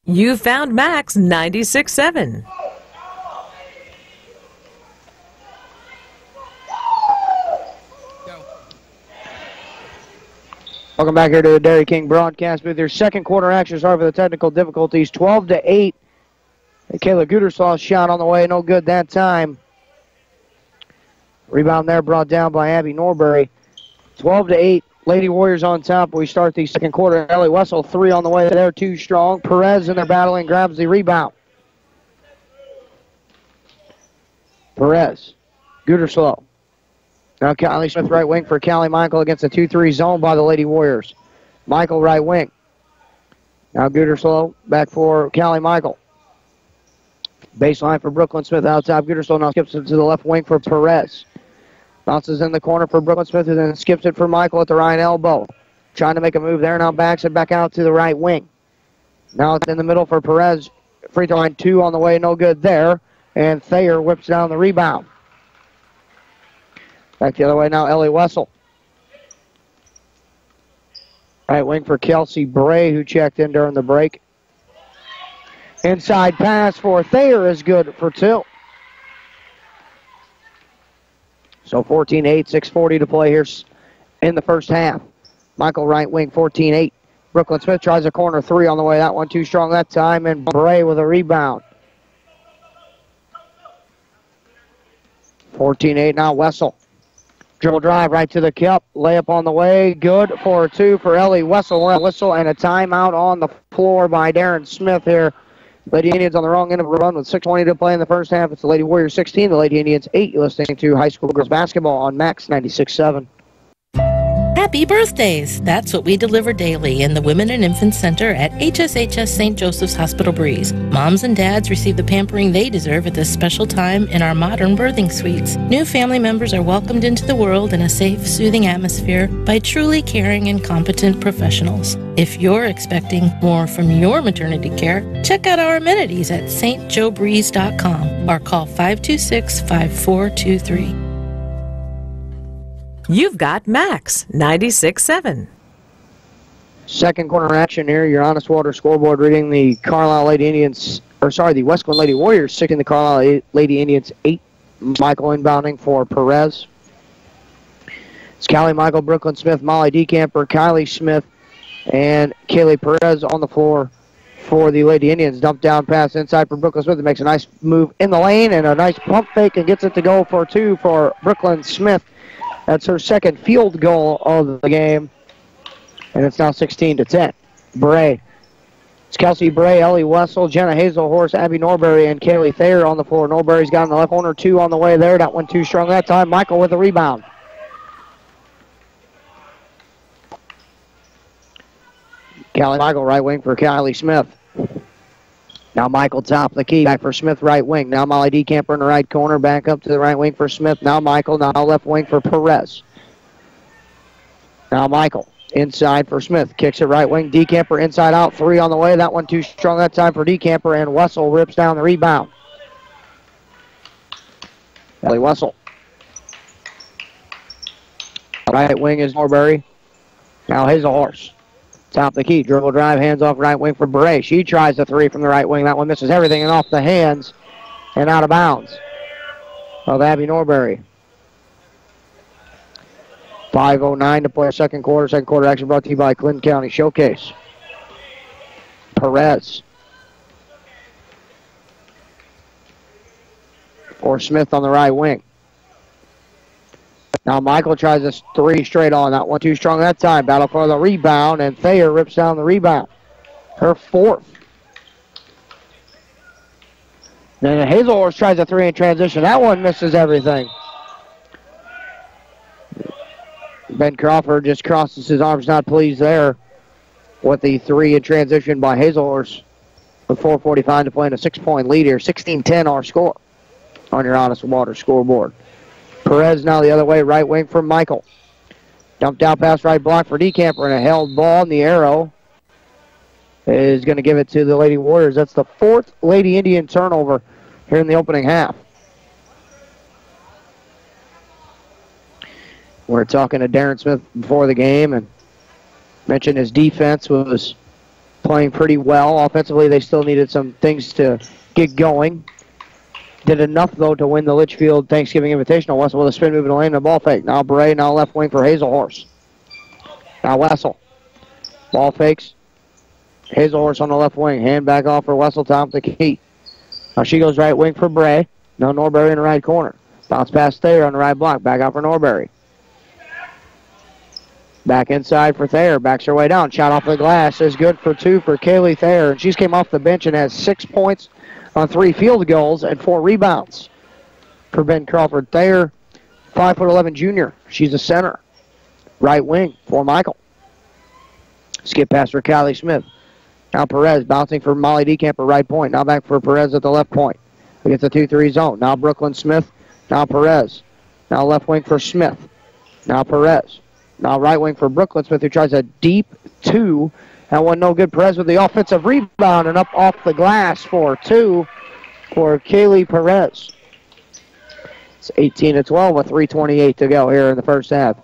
You found Max 96.7. Welcome back here to the Dairy King broadcast booth. Their second quarter action. Sorry for the technical difficulties. 12-8. Kayla Goodersaw's shot on the way. No good that time. Rebound there brought down by Abby Norbury. 12-8. Lady Warriors on top. We start the second quarter. Ellie Wessel, 3 on the way. They're too strong. Perez in there battling, grabs the rebound. Perez. Gooderslaw. Now Kylie Smith right wing for Callie Michael against a 2-3 zone by the Lady Warriors. Michael right wing. Now Gooderslow back for Callie Michael. Baseline for Brooklyn Smith out top. Gooderslow now skips it to the left wing for Perez. Bounces in the corner for Brooklyn Smith and then skips it for Michael at the right elbow. Trying to make a move there. Now backs it back out to the right wing. Now it's in the middle for Perez. Free throw line 2 on the way. No good there. And Thayer whips down the rebound. Back the other way now, Ellie Wessel. Right wing for Kelsey Bray, who checked in during the break. Inside pass for Thayer is good for 2. So 14-8, 6:40 to play here in the first half. Michael right wing, 14-8. Brooklyn Smith tries a corner 3 on the way. That one too strong that time, and Bray with a rebound. 14-8 now, Wessel. Dribble drive right to the cup. Layup on the way. Good for 2 for Ellie Wessel. Whistle and a timeout on the floor by Darren Smith here. Lady Indians on the wrong end of a run with 6:20 to play in the first half. It's the Lady Warriors 16, the Lady Indians 8. You're listening to high school girls basketball on Max 96.7. Happy birthdays! That's what we deliver daily in the Women and Infants Center at HSHS St. Joseph's Hospital Breeze. Moms and dads receive the pampering they deserve at this special time in our modern birthing suites. New family members are welcomed into the world in a safe, soothing atmosphere by truly caring and competent professionals. If you're expecting more from your maternity care, check out our amenities at stjoebreeze.com or call 526-5423. You've got Max 96.7. Second quarter action here. Your Honest Water scoreboard reading the Carlyle Lady Indians, the Wesclin Lady Warriors 6 and the Carlyle Lady Indians 8. Michael inbounding for Perez. It's Callie Michael, Brooklyn Smith, Molly DeCamper, Kylie Smith, and Kaylee Perez on the floor for the Lady Indians. Dump down pass inside for Brooklyn Smith. It makes a nice move in the lane and a nice pump fake and gets it to go for 2 for Brooklyn Smith. That's her second field goal of the game. And it's now 16-10. Bray. It's Kelsey Bray, Ellie Wessel, Jenna Hazelhorse, Abby Norbury, and Kaylee Thayer on the floor. Norbury's got in the left corner, 2 on the way there. That one too strong that time. Michael with a rebound. Callie Michael right wing for Kylie Smith. Now Michael top the key. Back for Smith right wing. Now Molly DeCamper in the right corner. Back up to the right wing for Smith. Now Michael. Now left wing for Perez. Now Michael. Inside for Smith. Kicks it right wing. DeCamper inside out. 3 on the way. That one too strong that time for DeCamper. And Wessel rips down the rebound. Ellie Wessel. Right wing is Norbury. Now Hazelhorse. Top the key, dribble drive, hands off right wing for Bray. She tries the 3 from the right wing. That one misses everything and off the hands and out of bounds of Abby Norbury. 5:09 to play second quarter. Second quarter action brought to you by Clinton County Showcase. Perez. For Smith on the right wing. Now Michael tries a 3 straight on. That one too strong that time. Battle for the rebound, and Thayer rips down the rebound. Her 4th. Then Hazelhorse tries a 3 in transition. That one misses everything. Ben Crawford just crosses his arms, not pleased there with the 3 in transition by Hazelhorse. With 4:45 to play in a 6-point lead here. 16-10 our score on your Honest Water scoreboard. Perez now the other way, right wing for Michael. Dumped out pass, right block for DeCamper, and a held ball, and the arrow is going to give it to the Lady Warriors. That's the 4th Lady Indian turnover here in the opening half. We're talking to Darren Smith before the game and mentioned his defense was playing pretty well. Offensively, they still needed some things to get going. Did enough, though, to win the Litchfield Thanksgiving Invitational. Wessel with a spin move and a lane and a ball fake. Now Bray, now left wing for Hazelhorse. Now Wessel. Ball fakes. Hazelhorse on the left wing. Hand back off for Wessel, top the key. Now she goes right wing for Bray. Now Norbury in the right corner. Bounce pass Thayer on the right block. Back out for Norbury. Back inside for Thayer. Backs her way down. Shot off the glass is good for 2 for Kaylee Thayer. And she's came off the bench and has 6 points on 3 field goals and 4 rebounds for Ben Crawford. Thayer, 5'11" junior. She's a center. Right wing for Michael. Skip pass for Kylie Smith. Now Perez bouncing for Molly DeCamper, right point. Now back for Perez at the left point. Against the 2-3 zone. Now Brooklyn Smith. Now Perez. Now left wing for Smith. Now Perez. Now right wing for Brooklyn Smith, who tries a deep 2. That one no good. Perez with the offensive rebound and up off the glass for 2 for Kaylee Perez. It's 18-12 with 3:28 to go here in the first half.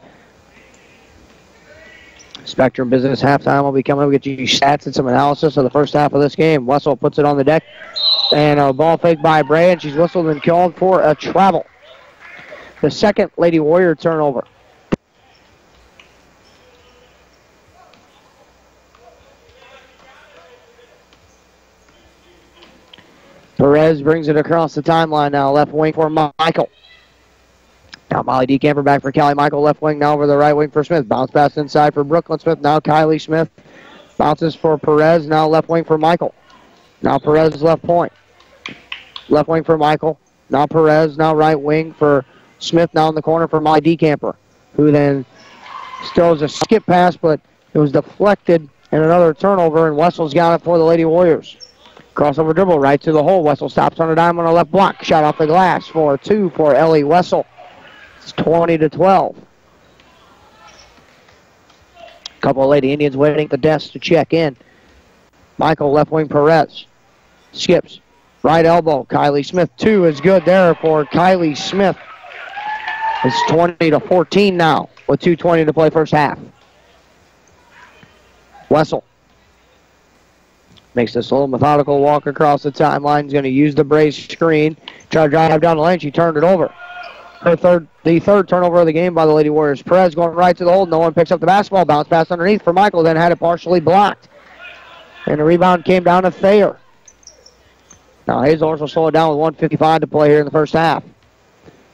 Spectrum Business halftime will be coming. We'll get you stats and some analysis of the first half of this game. Wessel puts it on the deck. And a ball fake by Bray, and she's whistled and called for a travel. The second Lady Warrior turnover. Perez brings it across the timeline now. Left wing for Michael. Now Molly DeCamper back for Callie Michael. Left wing now over the right wing for Smith. Bounce pass inside for Brooklyn Smith. Now Kylie Smith. Bounces for Perez. Now left wing for Michael. Now Perez left point. Left wing for Michael. Now Perez. Now right wing for Smith. Now in the corner for Molly DeCamper, who then throws a skip pass, but it was deflected and another turnover, and Wessel's got it for the Lady Warriors. Crossover dribble right to the hole. Wessel stops on a dime on the left block. Shot off the glass for 2 for Ellie Wessel. It's 20-12. A couple of Lady Indians waiting at the desk to check in. Michael left wing Perez. Skips. Right elbow. Kylie Smith. 2 is good there for Kylie Smith. It's 20-14 now with 2:20 to play first half. Wessel makes this little methodical walk across the timeline. He's going to use the Braves screen. Try to drive down the lane. She turned it over. The third turnover of the game by the Lady Warriors. Perez going right to the hole. No one picks up the basketball. Bounce pass underneath for Michael. Then had it partially blocked. And the rebound came down to Thayer. Now Hazelhorse will slow it down with 1:55 to play here in the first half.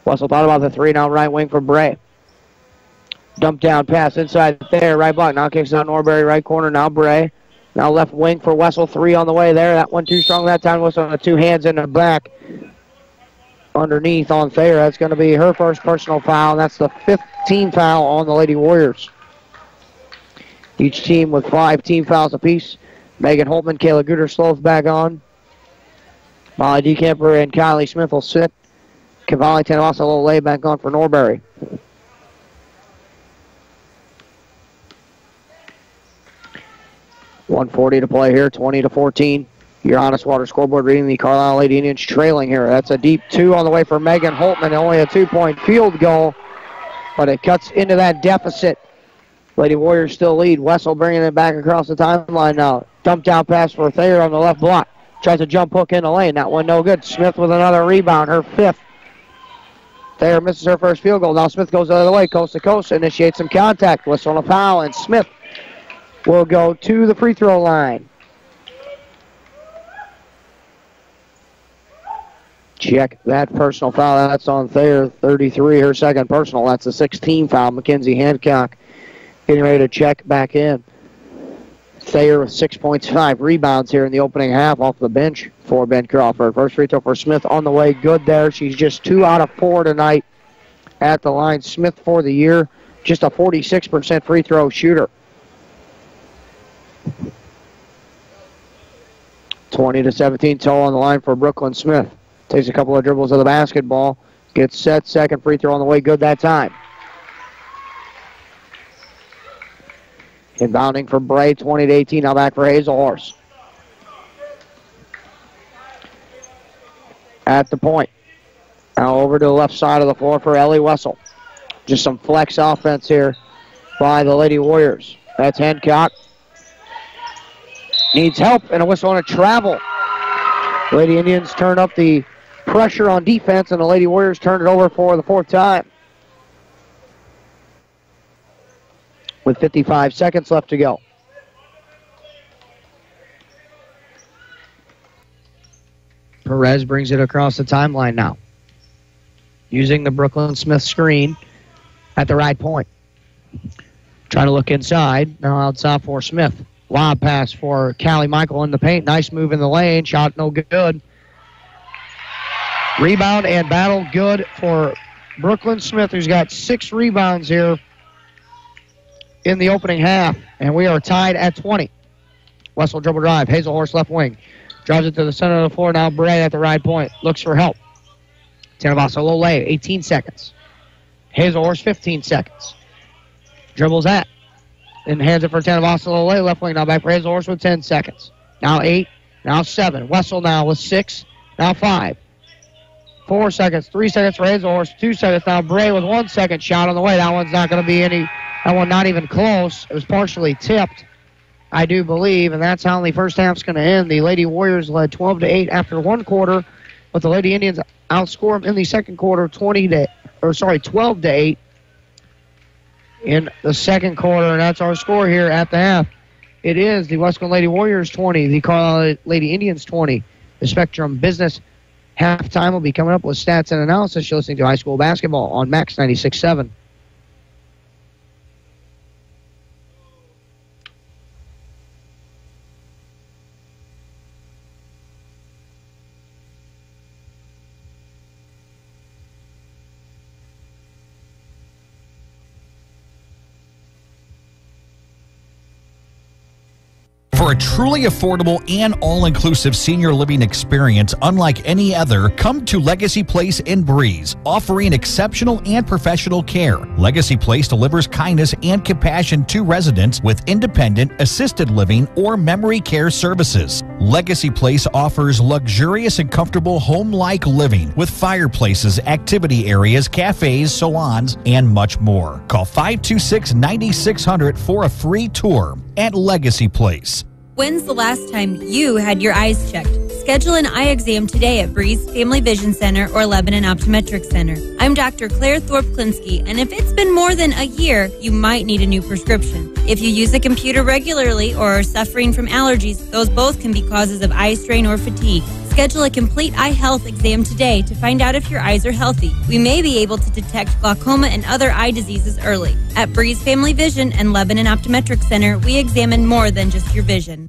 Wessel thought about the 3. Now right wing for Bray. Dump down pass inside Thayer. Right block. Now kicks out Norbury. Right corner. Now Bray. Now left wing for Wessel. 3 on the way there. That one too strong that time. Wessel with 2 hands in the back. Underneath on Thayer. That's going to be her first personal foul. And that's the 5th team foul on the Lady Warriors. Each team with 5 team fouls apiece. Megan Holtman, Kayla Gooder-Sloth back on. Molly DeCamper and Kylie Smith will sit. Cavalli Tanavasa a little lay back on for Norbury. .140 to play here, 20-14. Your Honest Water scoreboard reading the Carlyle Lady Indians trailing here. That's a deep 2 on the way for Megan Holtman. Only a 2-point field goal, but it cuts into that deficit. Lady Warriors still lead. Wessel bringing it back across the timeline now. Dump down pass for Thayer on the left block. Tries a jump hook in the lane. That one no good. Smith with another rebound, her 5th. Thayer misses her first field goal. Now Smith goes the other way, coast to coast, initiates some contact. Whistle on a foul, and Smith will go to the free throw line. Check that personal foul. That's on Thayer, 33, her second personal. That's a 16 foul. Mackenzie Hancock getting ready to check back in. Thayer with 6 points, 5 rebounds here in the opening half off the bench for Ben Crawford. First free throw for Smith on the way. Good there. She's just 2 out of 4 tonight at the line. Smith for the year, just a 46% free throw shooter. 20-17 toe on the line for Brooklyn Smith. Takes a couple of dribbles of the basketball. Gets set. Second free throw on the way. Good that time. Inbounding for Bray, 20-18. Now back for Hazelhorse. At the point. Now over to the left side of the floor for Ellie Wessel. Just some flex offense here by the Lady Warriors. That's Hancock. needs help, and a whistle on a travel. Lady Indians turn up the pressure on defense, and the Lady Warriors turn it over for the fourth time. With 55 seconds left to go. Perez brings it across the timeline now, using the Brooklyn Smith screen at the right point. Trying to look inside, now outside for Smith. Lob pass for Callie Michael in the paint. Nice move in the lane, shot no good. Rebound and battle good for Brooklyn Smith, who's got 6 rebounds here in the opening half, and we are tied at 20. Wessel dribble drive, Hazelhorse left wing. Drives it to the center of the floor. Now Bray at the right point. Looks for help. Tanavasa low lay. 18 seconds. Hazelhorse 15 seconds. Dribbles at. And hands it for Tanavasa low lay. Left wing now back for Hazelhorse with 10 seconds. Now 8. Now 7. Wessel now with 6. Now 5. 4 seconds. 3 seconds for Hazelhorse. 2 seconds. Now Bray with 1 second shot on the way. That one's not going to be any. That one not even close. It was partially tipped, I do believe, and that's how the first half's going to end. The Lady Warriors led 12-8 after one quarter, but the Lady Indians outscored them in the second quarter 12-8 in the second quarter, and that's our score here at the half. It is the Wesclin Lady Warriors 20, the Carlyle Lady Indians 20. The Spectrum Business halftime will be coming up with stats and analysis. You're listening to high school basketball on Max 96.7. For a truly affordable and all-inclusive senior living experience unlike any other, come to Legacy Place in Breeze, offering exceptional and professional care. Legacy Place delivers kindness and compassion to residents with independent, assisted living, or memory care services. Legacy Place offers luxurious and comfortable home-like living with fireplaces, activity areas, cafes, salons, and much more. Call 526-9600 for a free tour at Legacy Place. When's the last time you had your eyes checked? Schedule an eye exam today at Breeze Family Vision Center or Lebanon Optometric Center. I'm Dr. Claire Thorpe-Klinsky, and if it's been more than a year, you might need a new prescription. If you use a computer regularly or are suffering from allergies, those both can be causes of eye strain or fatigue. Schedule a complete eye health exam today to find out if your eyes are healthy. We may be able to detect glaucoma and other eye diseases early. At Breeze Family Vision and Lebanon Optometric Center, we examine more than just your vision.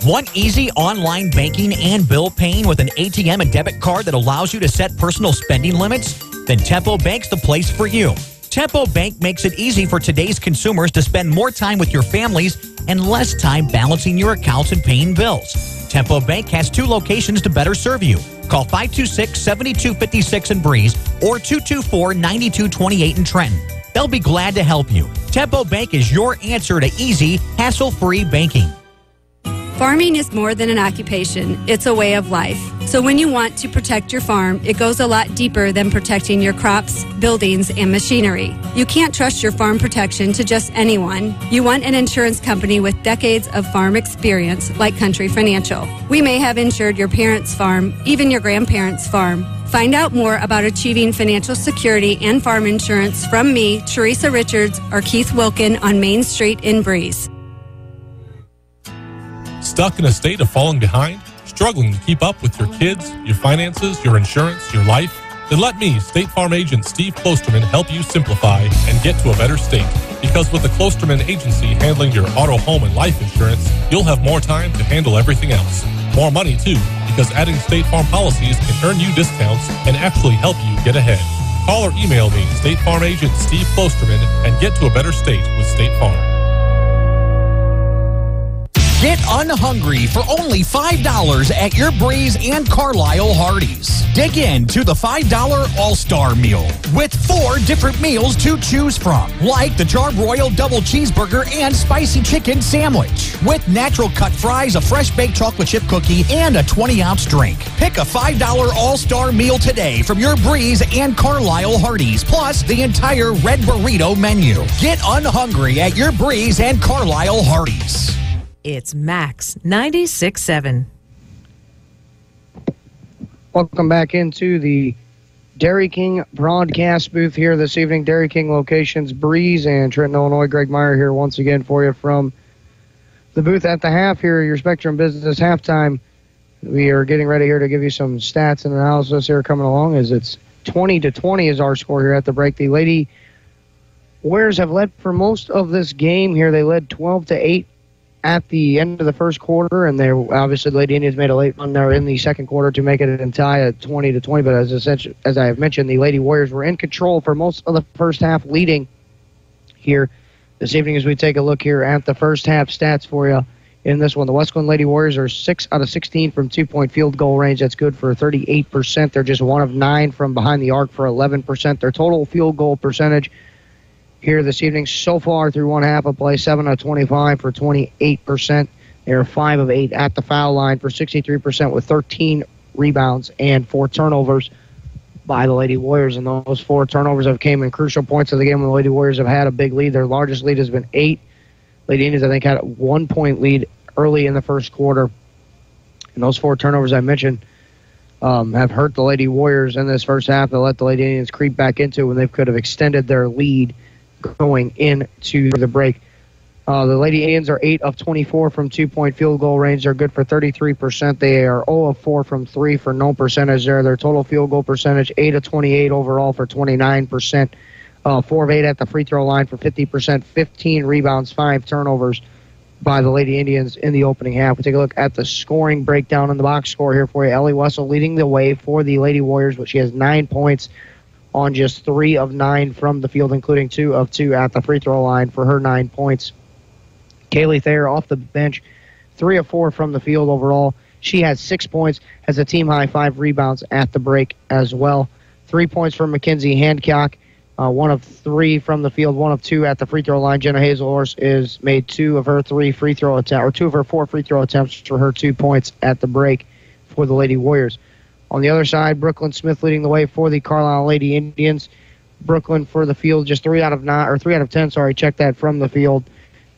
Want easy online banking and bill paying with an ATM and debit card that allows you to set personal spending limits? Then Tempo Bank's the place for you. Tempo Bank makes it easy for today's consumers to spend more time with your families and less time balancing your accounts and paying bills. Tempo Bank has 2 locations to better serve you. Call 526-7256 in Breeze or 224-9228 in Trenton. They'll be glad to help you. Tempo Bank is your answer to easy, hassle-free banking. Farming is more than an occupation. It's a way of life. So when you want to protect your farm, it goes a lot deeper than protecting your crops, buildings, and machinery. You can't trust your farm protection to just anyone. You want an insurance company with decades of farm experience like Country Financial. We may have insured your parents' farm, even your grandparents' farm. Find out more about achieving financial security and farm insurance from me, Teresa Richards, or Keith Wilkin on Main Street in Breeze. Stuck in a state of falling behind? Struggling to keep up with your kids, your finances, your insurance, your life? Then let me, State Farm agent Steve Klosterman, help you simplify and get to a better state. Because with the Klosterman Agency handling your auto, home, and life insurance, you'll have more time to handle everything else. More money, too, because adding State Farm policies can earn you discounts and actually help you get ahead. Call or email me, State Farm agent Steve Klosterman, and get to a better state with State Farm. Get unhungry for only $5 at your Breeze and Carlyle Hardee's. Dig into the $5 All-Star Meal with 4 different meals to choose from, like the Charbroiled Double Cheeseburger and Spicy Chicken Sandwich, with natural cut fries, a fresh baked chocolate chip cookie, and a 20-ounce drink. Pick a $5 All-Star Meal today from your Breeze and Carlyle Hardee's, plus the entire Red Burrito menu. Get unhungry at your Breeze and Carlyle Hardee's. It's Max 96.7. Welcome back into the Dairy King broadcast booth here this evening. Dairy King locations, Breeze and Trenton, Illinois. Greg Meyer here once again for you from the booth at the half here, your Spectrum Business halftime. We are getting ready here to give you some stats and analysis here coming along as it's 20-20 is our score here at the break. The Lady Warriors have led for most of this game here. They led 12-8 at the end of the first quarter, and obviously the Lady Indians made a late run there in the second quarter to make it a tie at 20-20. But as I have mentioned, the Lady Warriors were in control for most of the first half, leading here this evening as we take a look here at the first half stats for you in this one. The Wesclin Lady Warriors are 6 out of 16 from 2-point field goal range. That's good for 38%. They're just 1 of 9 from behind the arc for 11%. Their total field goal percentage here this evening so far through one half of play, 7 out of 25 for 28%. They're 5 of 8 at the foul line for 63% with 13 rebounds and 4 turnovers by the Lady Warriors. And those 4 turnovers have came in crucial points of the game when the Lady Warriors have had a big lead. Their largest lead has been 8. Lady Indians, I think, had a 1-point lead early in the first quarter. And those 4 turnovers I mentioned have hurt the Lady Warriors in this first half. They let the Lady Indians creep back into it when they could have extended their lead going into the break. The Lady Indians are 8 of 24 from 2-point field goal range. They're good for 33%. They are 0 of 4 from 3 for no percentage there. Their total field goal percentage, 8 of 28 overall for 29%. 4 of 8 at the free throw line for 50%. 15 rebounds, 5 turnovers by the Lady Indians in the opening half. We take a look at the scoring breakdown in the box score here for you. Ellie Wessel leading the way for the Lady Warriors, but she has 9 points on just 3 of 9 from the field, including 2 of 2 at the free throw line for her 9 points. Kaylee Thayer off the bench, 3 of 4 from the field overall. She has 6 points, has a team-high 5 rebounds at the break as well. 3 points from Mackenzie Hancock, 1 of 3 from the field, 1 of 2 at the free throw line. Jenna Hazelhorst is made 2 of her 3 free throw attempts, or 2 of her 4 free throw attempts for her 2 points at the break for the Lady Warriors. On the other side, Brooklyn Smith leading the way for the Carlyle Lady Indians. Brooklyn for the field, just 3 out of 10, check that from the field,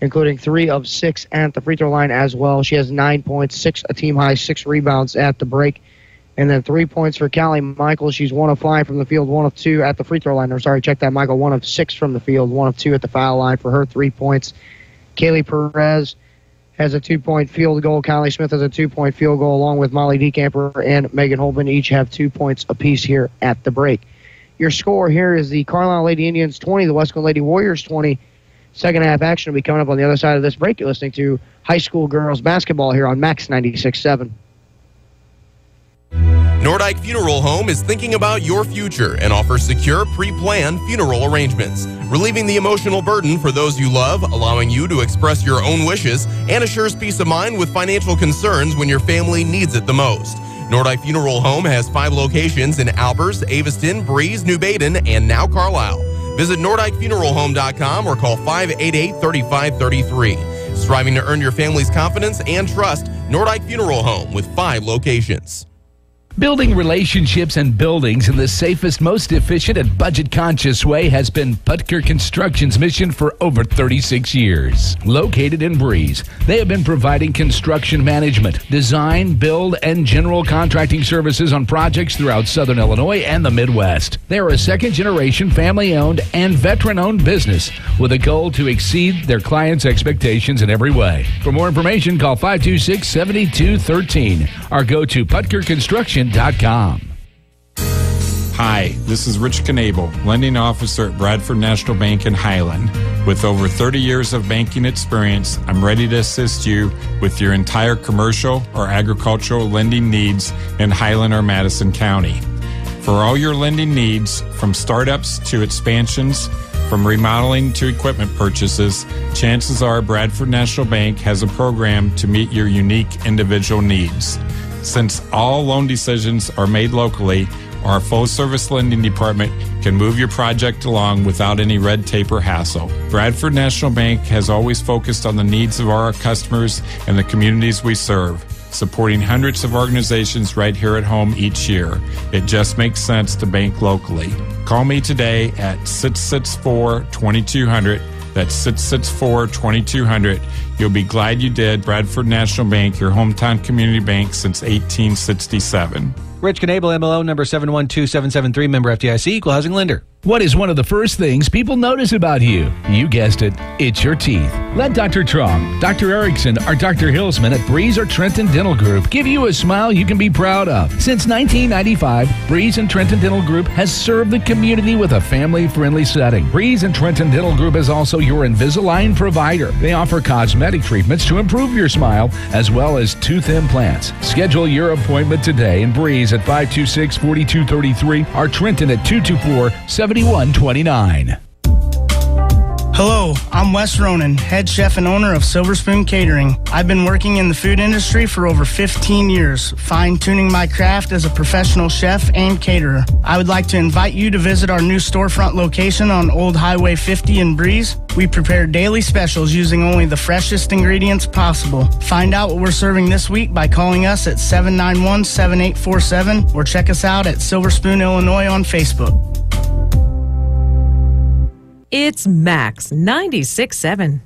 including 3 of 6 at the free throw line as well. She has 9 points, a team high 6 rebounds at the break. And then 3 points for Callie Michael. She's 1 of 5 from the field, 1 of 2 at the free throw line. Check that, Michael. 1 of 6 from the field, 1 of 2 at the foul line for her 3 points. Kaylee Perez has a 2-point field goal. Kylie Smith has a 2-point field goal, along with Molly DeCamper and Megan Holman. Each have 2 points apiece here at the break. Your score here is the Carlyle Lady Indians 20, the Wesclin Lady Warriors 20. Second half action will be coming up on the other side of this break. You're listening to high school girls basketball here on Max 96.7. Nordyke Funeral Home is thinking about your future and offers secure, pre-planned funeral arrangements, relieving the emotional burden for those you love, allowing you to express your own wishes, and assures peace of mind with financial concerns when your family needs it the most. Nordyke Funeral Home has 5 locations in Albers, Aveston, Breeze, New Baden, and now Carlisle. Visit NordikeFuneralHome.com or call 588-3533. Striving to earn your family's confidence and trust, Nordyke Funeral Home with 5 locations. Building relationships and buildings in the safest, most efficient, and budget-conscious way has been Putker Construction's mission for over 36 years. Located in Breeze, they have been providing construction management, design, build, and general contracting services on projects throughout Southern Illinois and the Midwest. They are a second-generation, family-owned, and veteran-owned business with a goal to exceed their clients' expectations in every way. For more information, call 526-7213 or go to PutkerConstruction.com. Hi, this is Rich Knable, lending officer at Bradford National Bank in Highland. With over 30 years of banking experience, I'm ready to assist you with your entire commercial or agricultural lending needs in Highland or Madison County. For all your lending needs, from startups to expansions, from remodeling to equipment purchases, chances are Bradford National Bank has a program to meet your unique individual needs. Since all loan decisions are made locally, our full-service lending department can move your project along without any red tape or hassle. Bradford National Bank has always focused on the needs of our customers and the communities we serve, supporting hundreds of organizations right here at home each year. It just makes sense to bank locally. Call me today at 664-2200 That's 664-2200. You'll be glad you did. Bradford National Bank, your hometown community bank since 1867. Rich Knable, MLO number 712773, member FDIC, equal housing lender. What is one of the first things people notice about you? You guessed it, it's your teeth. Let Dr. Trong, Dr. Erickson, or Dr. Hilsman at Breeze or Trenton Dental Group give you a smile you can be proud of. Since 1995, Breeze and Trenton Dental Group has served the community with a family-friendly setting. Breeze and Trenton Dental Group is also your Invisalign provider. They offer cosmetic treatments to improve your smile, as well as tooth implants. Schedule your appointment today in Breeze at 526-4233 or Trenton at 224-7129. Hello, I'm Wes Ronan, head chef and owner of Silver Spoon Catering. I've been working in the food industry for over 15 years, fine-tuning my craft as a professional chef and caterer. I would like to invite you to visit our new storefront location on Old Highway 50 in Breeze. We prepare daily specials using only the freshest ingredients possible. Find out what we're serving this week by calling us at 791-7847 or check us out at Silver Spoon, Illinois on Facebook. It's Max 96.7.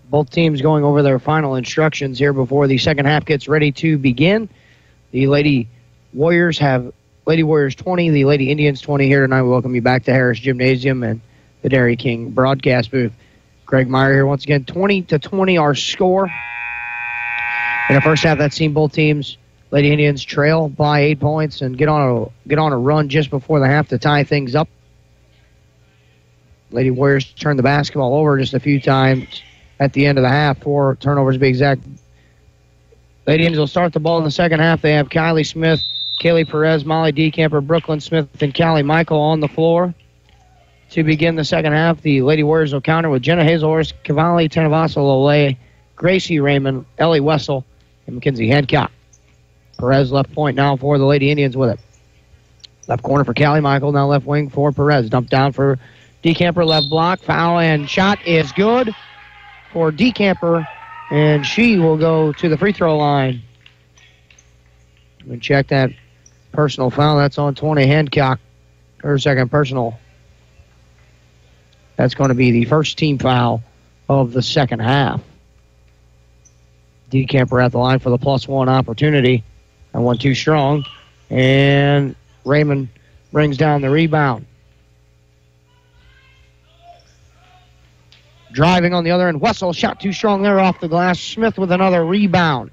Both teams going over their final instructions here before the second half gets ready to begin. The Lady Warriors have Lady Warriors 20, the Lady Indians 20 here tonight. We welcome you back to Harris Gymnasium and the Dairy King broadcast booth. Greg Meyer here once again. 20-20 our score. In the first half, that's seen both teams, Lady Indians, trail by 8 points and get on a run just before the half to tie things up. Lady Warriors turned the basketball over just a few times at the end of the half. 4 turnovers to be exact. Lady Indians will start the ball in the second half. They have Kylie Smith, Kaylee Perez, Molly Decamper, Brooklyn Smith, and Callie Michael on the floor. To begin the second half, the Lady Warriors will counter with Jenna Hazelhorst, Cavalli Tenavasa Lole, Gracie Raymond, Ellie Wessel, and Mackenzie Hancock. Perez left point now for the Lady Indians with it. Left corner for Callie Michael, now left wing for Perez. Dumped down for Decamper, left block, foul, and shot is good for Decamper, and she will go to the free throw line. We check that personal foul. That's on 20 Hancock, her second personal. That's going to be the first team foul of the second half. Decamper at the line for the +1 opportunity. That one too strong, and Raymond brings down the rebound. Driving on the other end, Wessel shot too strong there off the glass. Smith with another rebound.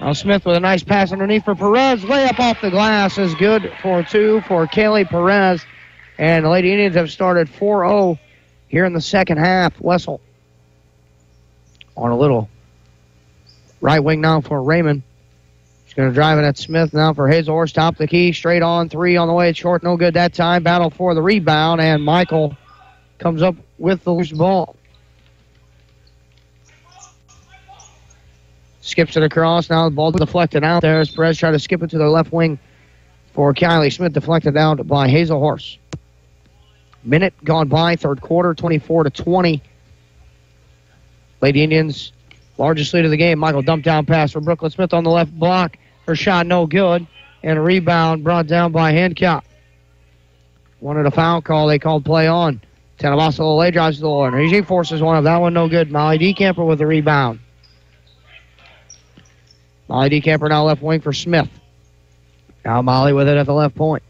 Now Smith with a nice pass underneath for Perez. Layup off the glass is good for 2 for Kaylee Perez. And the Lady Indians have started 4-0 here in the second half. Wessel on a little right wing now for Raymond. She's going to drive it at Smith now for Hazelhorst. Top the key, straight on 3 on the way. Short, no good that time. Battle for the rebound, and Michael comes up with the loose ball. Skips it across. Now the ball deflected out there as Perez tried to skip it to the left wing for Kylie Smith. Deflected out by Hazelhorst. Minute gone by, third quarter, 24-20. Lady Indians, largest lead of the game. Michael dumped down pass for Brooklyn Smith on the left block. Her shot no good. And a rebound brought down by Hancock. Wanted a foul call. They called play on. Tenavasa Lole drives to the line. He forces one of that one, no good. Molly Decamper with the rebound. Molly Decamper now left wing for Smith. Now Molly with it at the left point.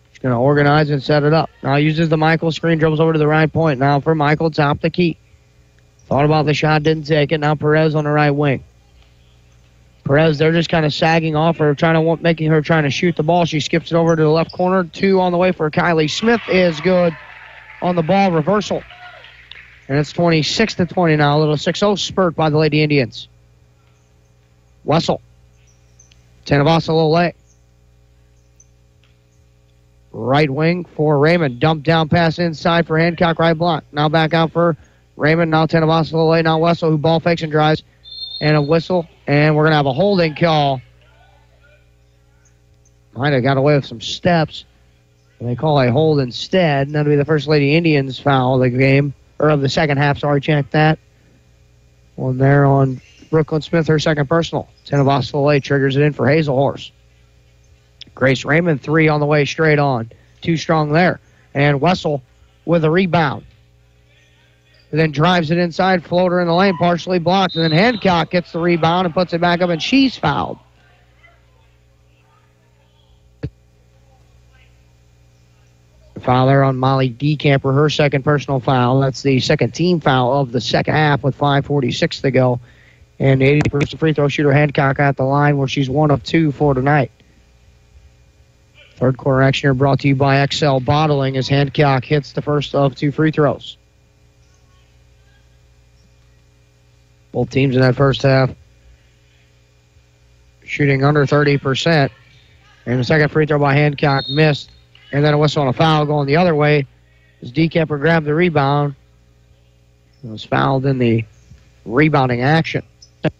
She's going to organize and set it up. Now uses the Michael screen, dribbles over to the right point. Now for Michael, top the key. Thought about the shot, didn't take it. Now Perez on the right wing. Perez, they're just kind of sagging off her, making her trying to shoot the ball. She skips it over to the left corner. 2 on the way for Kylie Smith is good. On the ball, reversal. And it's 26-20 now. A little 6-0 spurt by the Lady Indians. Wessel. Tenavasa Lole. Right wing for Raymond. Dump down pass inside for Hancock, right block. Now back out for Raymond. Now Tenavasa Lole. Now Wessel, who ball fakes and drives. And a whistle. And we're going to have a holding call. Might have got away with some steps. They call a hold instead, and that'll be the first Lady Indians foul of the game, or of the second half, sorry, check that. One there on Brooklyn Smith, her second personal. Tenavasa Lole triggers it in for Hazelhorst. Grace Raymond, 3 on the way straight on. Too strong there. And Wessel with a rebound. And then drives it inside, floater in the lane, partially blocked. And then Hancock gets the rebound and puts it back up, and she's fouled. Foul there on Molly DeCamper, her second personal foul. That's the second team foul of the second half with 5:46 to go. And the 80% free throw shooter Hancock at the line where she's 1 of 2 for tonight. Third quarter action here brought to you by XL Bottling as Hancock hits the first of 2 free throws. Both teams in that first half shooting under 30%. And the second free throw by Hancock missed. And then a whistle on a foul going the other way as DeCamper grabbed the rebound. It was fouled in the rebounding action.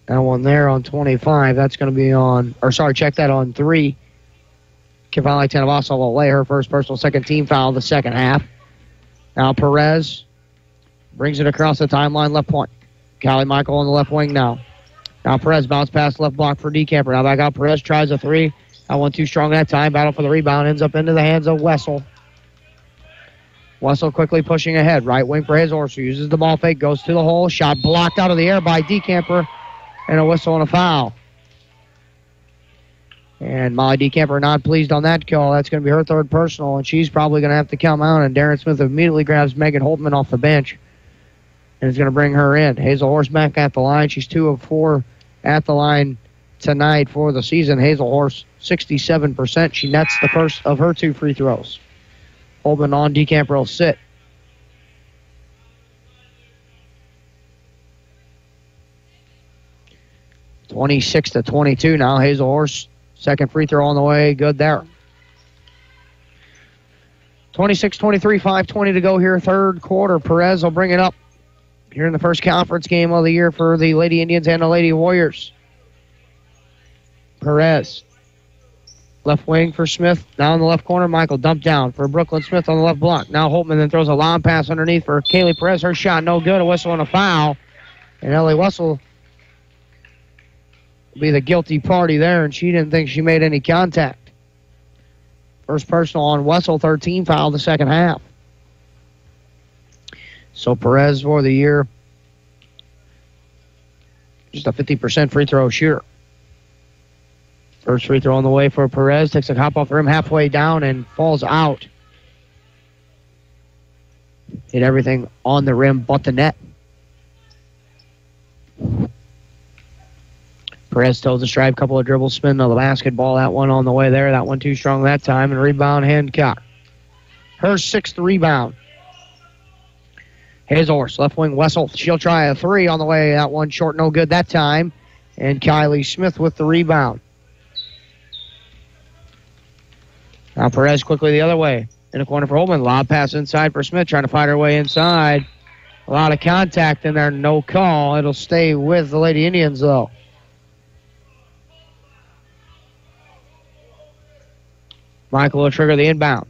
That one there on 25. That's going to be on, check that on 3. Cavalli Tanavaso will lay her first personal second team foul of the second half. Now Perez brings it across the timeline left point. Callie Michael on the left wing now. Now Perez bounce pass left block for DeCamper. Now back out. Perez tries a 3. That one too strong that time. Battle for the rebound. Ends up into the hands of Wessel. Wessel quickly pushing ahead. Right wing for Hazelhorst, who uses the ball fake. Goes to the hole. Shot blocked out of the air by DeCamper. And a whistle and a foul. And Molly DeCamper not pleased on that call. That's going to be her third personal. And she's probably going to have to come out. And Darren Smith immediately grabs Megan Holtman off the bench. And is going to bring her in. Hazelhorst back at the line. She's 2 of 4 at the line tonight for the season. Hazelhorst 67%. She nets the first of her 2 free throws. Holtman on, DeCamper will sit. (26-22) now. Hazelhorst second free throw on the way. Good there. 26-23, 5:20 to go here. Third quarter. Perez will bring it up here in the first conference game of the year for the Lady Indians and the Lady Warriors. Perez. Left wing for Smith. Now in the left corner, Michael dumped down for Brooklyn Smith on the left block. Now Holtman then throws a long pass underneath for Kaylee Perez. Her shot no good. A whistle and a foul. And Ellie Wessel will be the guilty party there, and she didn't think she made any contact. First personal on Wessel, 13 foul the second half. So Perez for the year, just a 50% free throw shooter. First free throw on the way for Perez. Takes a hop off the rim halfway down and falls out. Hit everything on the rim but the net. Perez toes the stripe, couple of dribbles, spin on the basketball. That one on the way there. That one too strong that time. And rebound Hancock. Her 6th rebound. Hazelhorst, left wing Wessel. She'll try a 3 on the way. That one short, no good that time. And Kylie Smith with the rebound. Now Perez quickly the other way. In the corner for Holtman. Lob pass inside for Smith, trying to fight her way inside. A lot of contact in there, no call. It'll stay with the Lady Indians, though. Michael will trigger the inbound.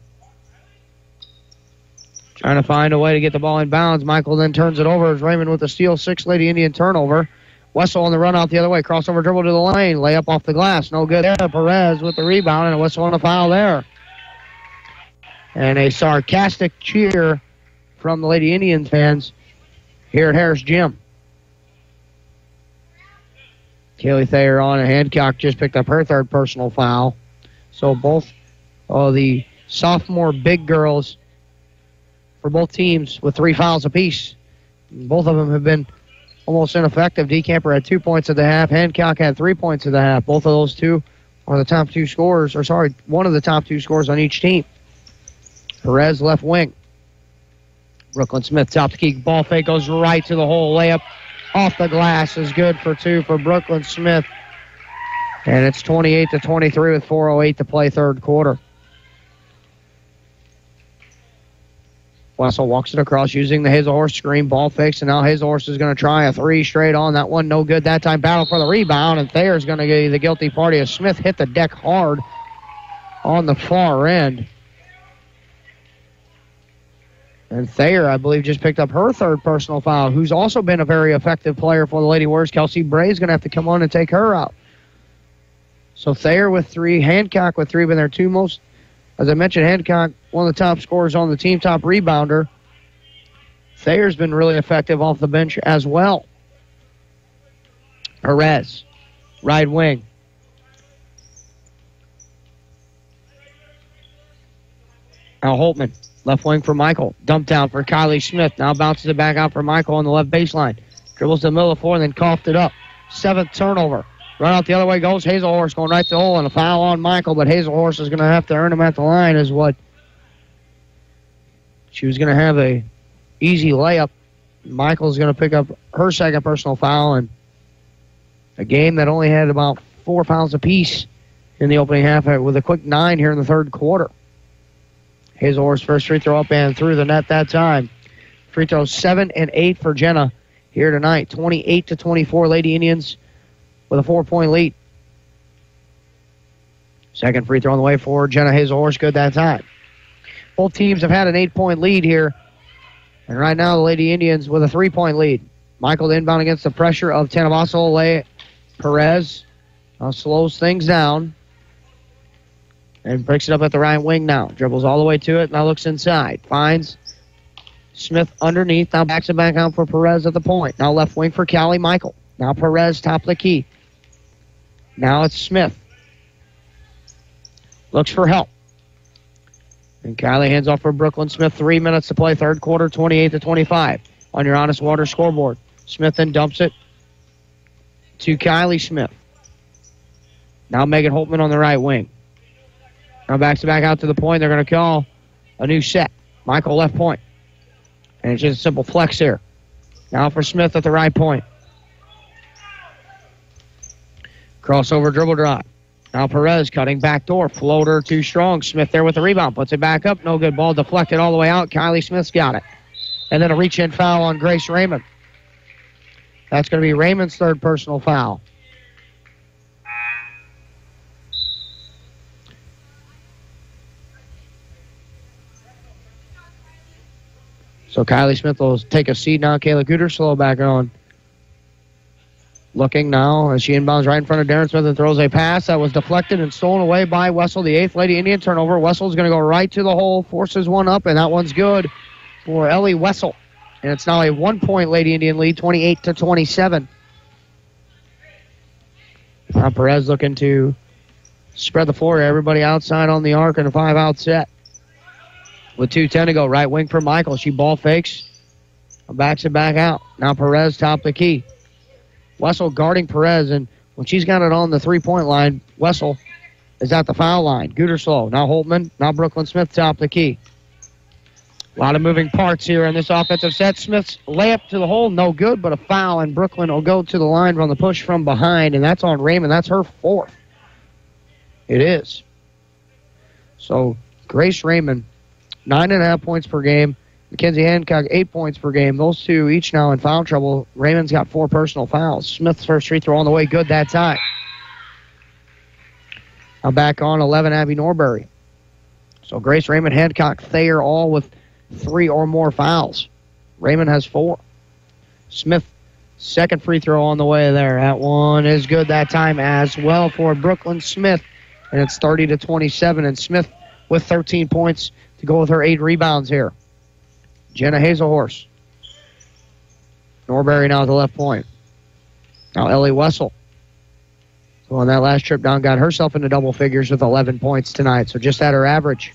Trying to find a way to get the ball in bounds. Michael then turns it over as Raymond with the steal. 6 Lady Indian turnover. Wessel on the run out the other way. Crossover dribble to the lane. Layup off the glass. No good there. Perez with the rebound and a whistle on a foul there. And a sarcastic cheer from the Lady Indians fans here at Harris Gym. Kaylee Thayer on, and Hancock just picked up her 3rd personal foul. So both the sophomore big girls for both teams with 3 fouls apiece. Both of them have been almost ineffective. DeCamper had 2 points at the half. Hancock had 3 points at the half. Both of those two are the top 2 scorers, one of the top 2 scorers on each team. Perez left wing. Brooklyn Smith top the key. Ball fake goes right to the hole. Layup off the glass is good for 2 for Brooklyn Smith. And it's 28-23 with 4:08 to play third quarter. Wessel walks it across using the Hazelhorst screen. Ball fakes, and now Hazelhorst is going to try a 3 straight on. That one no good that time. Battle for the rebound, and Thayer's going to be the guilty party as Smith hit the deck hard on the far end. And Thayer, I believe, just picked up her 3rd personal foul, who's also been a very effective player for the Lady Warriors. Kelsey Bray is going to have to come on and take her out. So Thayer with 3, Hancock with 3, but they're 2 most, as I mentioned, Hancock, one of the top scorers on the team, top rebounder. Thayer's been really effective off the bench as well. Perez, right wing. Now Holtman, left wing for Michael. Dump down for Kylie Smith. Now bounces it back out for Michael on the left baseline. Dribbles to the middle of the floor and then coughed it up. 7th turnover. Run out the other way goes Hazelhorse going right to the hole and a foul on Michael, but Hazelhorse is going to have to earn him at the line is what she was going to have a easy layup. Michael's going to pick up her second personal foul, and a game that only had about 4 fouls apiece in the opening half with a quick 9 here in the third quarter. Hazelhorse first free throw up and through the net that time. Free throws 7 and 8 for Jenna here tonight. 28-24 Lady Indians with a 4-point lead. Second free throw on the way for Jenna Hazelhorse. Good that time. Both teams have had an 8-point lead here. And right now the Lady Indians with a 3-point lead. Michael inbound against the pressure of Tanavaso. Perez slows things down and breaks it up at the right wing now. Dribbles all the way to it. Now looks inside. Finds Smith underneath. Now backs it back out for Perez at the point. Now left wing for Callie Michael. Now Perez top of the key. Now it's Smith. Looks for help. And Kylie hands off for Brooklyn Smith. 3 minutes to play, third quarter, 28-25 on your Honest Water scoreboard. Smith then dumps it to Kylie Smith. Now Megan Holtman on the right wing. Now backs it back out to the point. They're going to call a new set. Michael left point. And it's just a simple flex here. Now for Smith at the right point. Crossover dribble drive. Now Perez cutting back door. Floater too strong. Smith there with the rebound. Puts it back up. No good. Ball deflected all the way out. Kylie Smith's got it. And then a reach-in foul on Grace Raymond. That's going to be Raymond's third personal foul. So Kylie Smith will take a seat now. Kayla Gooderslow back on. Looking now as she inbounds right in front of Darren Smith and throws a pass that was deflected and stolen away by Wessel. The 8th Lady Indian turnover. Wessel's going to go right to the hole, forces one up, and that one's good for Ellie Wessel. And it's now a 1-point Lady Indian lead, 28-27. Now Perez looking to spread the floor. Everybody outside on the arc in a 5-out set. With 2:10 to go, right wing for Michael. She ball fakes, backs it back out. Now Perez top the key. Wessel guarding Perez, and when she's got it on the 3-point line, Wessel is at the foul line. Gooderslow, now Holtman, now Brooklyn Smith top the key. A lot of moving parts here in this offensive set. Smith's layup to the hole, no good, but a foul, and Brooklyn will go to the line from the push from behind, and that's on Raymond. That's her 4th. It is. So Grace Raymond, 9.5 points per game. Mackenzie Hancock, 8 points per game. Those two each now in foul trouble. Raymond's got 4 personal fouls. Smith's first free throw on the way. Good that time. Now back on 11, Abby Norbury. So Grace Raymond, Hancock, Thayer all with 3 or more fouls. Raymond has 4. Smith, second free throw on the way there. That one is good that time as well for Brooklyn Smith. And it's 30-27. And Smith with 13 points to go with her 8 rebounds here. Jenna Hazelhorse. Norbury now at the left point. Now Ellie Wessel. So on that last trip down, got herself into double figures with 11 points tonight. So just at her average.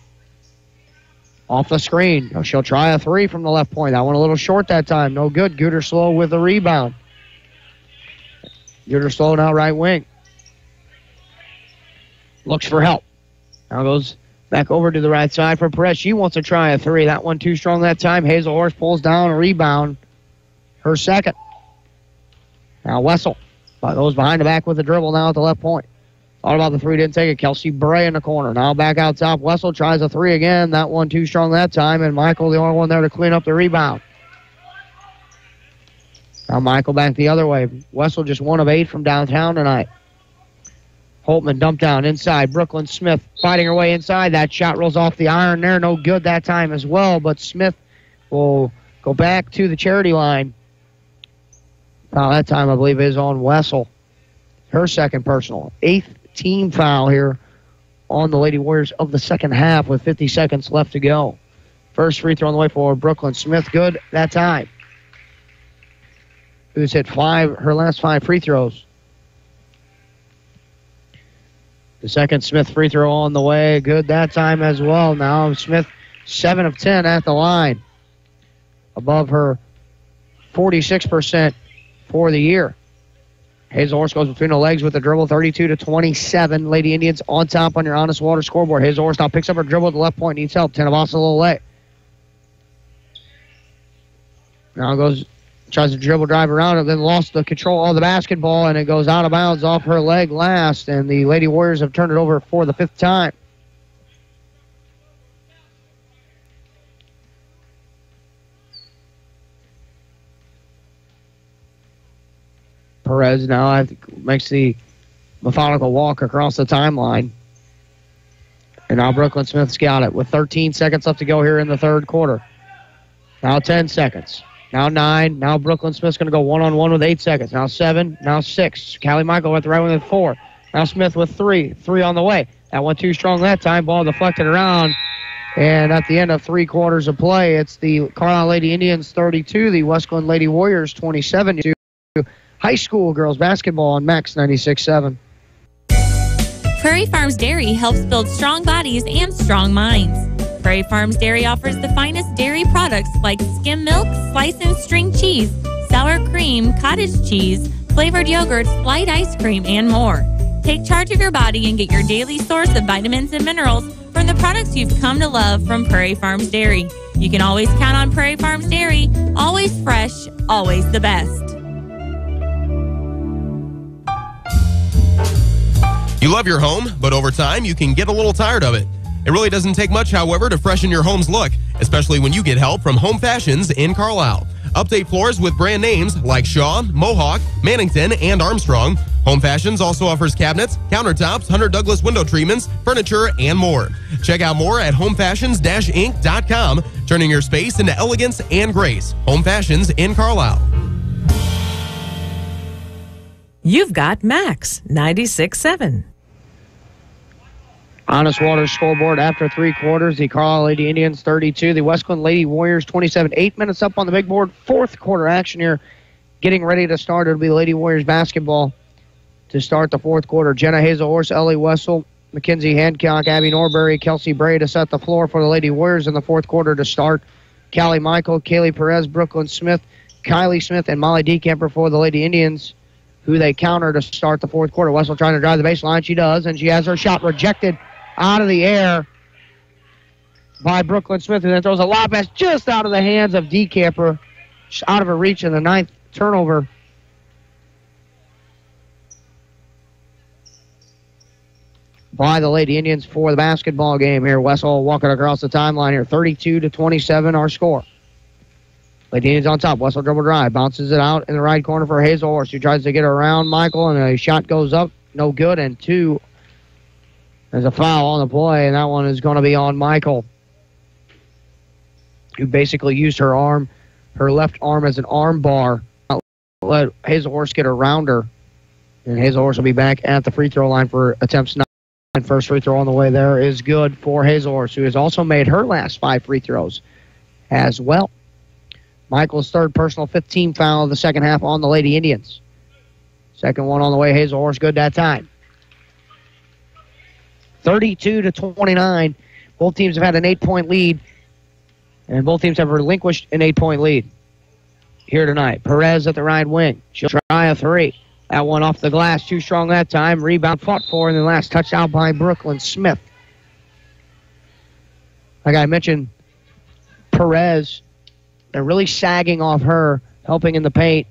Off the screen. Now she'll try a 3 from the left point. That one a little short that time. No good. Gooderslow with the rebound. Gooderslow now right wing. Looks for help. Now goes back over to the right side for Perez. She wants to try a 3. That one too strong that time. Hazelhorse pulls down a rebound. Her second. Now Wessel goes behind the back with the dribble now at the left point. Thought about the 3, didn't take it. Kelsey Bray in the corner. Now back out top. Wessel tries a 3 again. That one too strong that time. And Michael the only one there to clean up the rebound. Now Michael back the other way. Wessel just 1 of 8 from downtown tonight. Holtman dumped down inside. Brooklyn Smith fighting her way inside. That shot rolls off the iron there. No good that time as well. But Smith will go back to the charity line. Foul that time, I believe, is on Wessel. Her second personal. 8th team foul here on the Lady Warriors of the second half with 50 seconds left to go. First free throw on the way for Brooklyn Smith. Good that time. Who's hit her last 5 free throws. The second Smith free throw on the way. Good that time as well. Now Smith 7 of 10 at the line. Above her 46% for the year. Hazelhorse goes between the legs with the dribble, 32-27. Lady Indians on top on your Honest Water scoreboard. Hazelhorse now picks up her dribble at the left point, needs help. Tenabasa a little late. Now tries to dribble drive around it, then lost the control of the basketball, and it goes out of bounds off her leg last, and the Lady Warriors have turned it over for the 5th time. Perez now makes the methodical walk across the timeline. And now Brooklyn Smith's got it with 13 seconds left to go here in the third quarter. Now 10 seconds. Now 9. Now Brooklyn Smith's going to go one-on-one with 8 seconds. Now 7. Now 6. Callie Michael with the right one with 4. Now Smith with 3. 3 on the way. That one too strong that time. Ball deflected around. And at the end of 3 quarters of play, it's the Carlyle Lady Indians 32, the Wesclin Lady Warriors 27. High school girls basketball on Max 96.7. Prairie Farms Dairy helps build strong bodies and strong minds. Prairie Farms Dairy offers the finest dairy products like skim milk, slice and string cheese, sour cream, cottage cheese, flavored yogurts, light ice cream, and more. Take charge of your body and get your daily source of vitamins and minerals from the products you've come to love from Prairie Farms Dairy. You can always count on Prairie Farms Dairy, always fresh, always the best. You love your home, but over time, you can get a little tired of it. It really doesn't take much, however, to freshen your home's look, especially when you get help from Home Fashions in Carlyle. Update floors with brand names like Shaw, Mohawk, Mannington, and Armstrong. Home Fashions also offers cabinets, countertops, Hunter Douglas window treatments, furniture, and more. Check out more at homefashions-inc.com, turning your space into elegance and grace. Home Fashions in Carlyle. You've got Max 96.7. Honest Water scoreboard after 3 quarters. The Carlyle Lady Indians 32. The Wesclin Lady Warriors 27. 8 minutes up on the big board. 4th quarter action here. Getting ready to start. It'll be Lady Warriors basketball to start the 4th quarter. Jenna Hazelhorse, Ellie Wessel, Mackenzie Hancock, Abby Norbury, Kelsey Bray to set the floor for the Lady Warriors in the 4th quarter to start. Callie Michael, Kaylee Perez, Brooklyn Smith, Kylie Smith, and Molly Decamper for the Lady Indians, who they counter to start the 4th quarter. Wessel trying to drive the baseline. She does, and she has her shot rejected out of the air by Brooklyn Smith, and then throws a lob pass just out of the hands of Decamper, out of her reach in the 9th turnover. By the Lady Indians for the basketball game here. Wessel walking across the timeline here. 32-27 our score. Lady Indians on top. Wessel dribble drive. Bounces it out in the right corner for Hazelhorse, who tries to get around Michael, and a shot goes up. No good, and 2. There's a foul on the play, and that one is going to be on Michael, who basically used her left arm as an arm bar. Let Hazelhorse get around her, and Hazelhorse will be back at the free throw line for attempts 9. First free throw on the way there is good for Hazelhorse, who has also made her last 5 free throws as well. Michael's 3rd personal 15 foul of the second half on the Lady Indians. Second one on the way, Hazelhorse, good that time. 32-29. Both teams have had an 8-point lead, and both teams have relinquished an 8-point lead here tonight. Perez at the right wing. She'll try a 3. That one off the glass, too strong that time. Rebound fought for, and then last touchdown by Brooklyn Smith. Like I mentioned, Perez, they're really sagging off her, helping in the paint.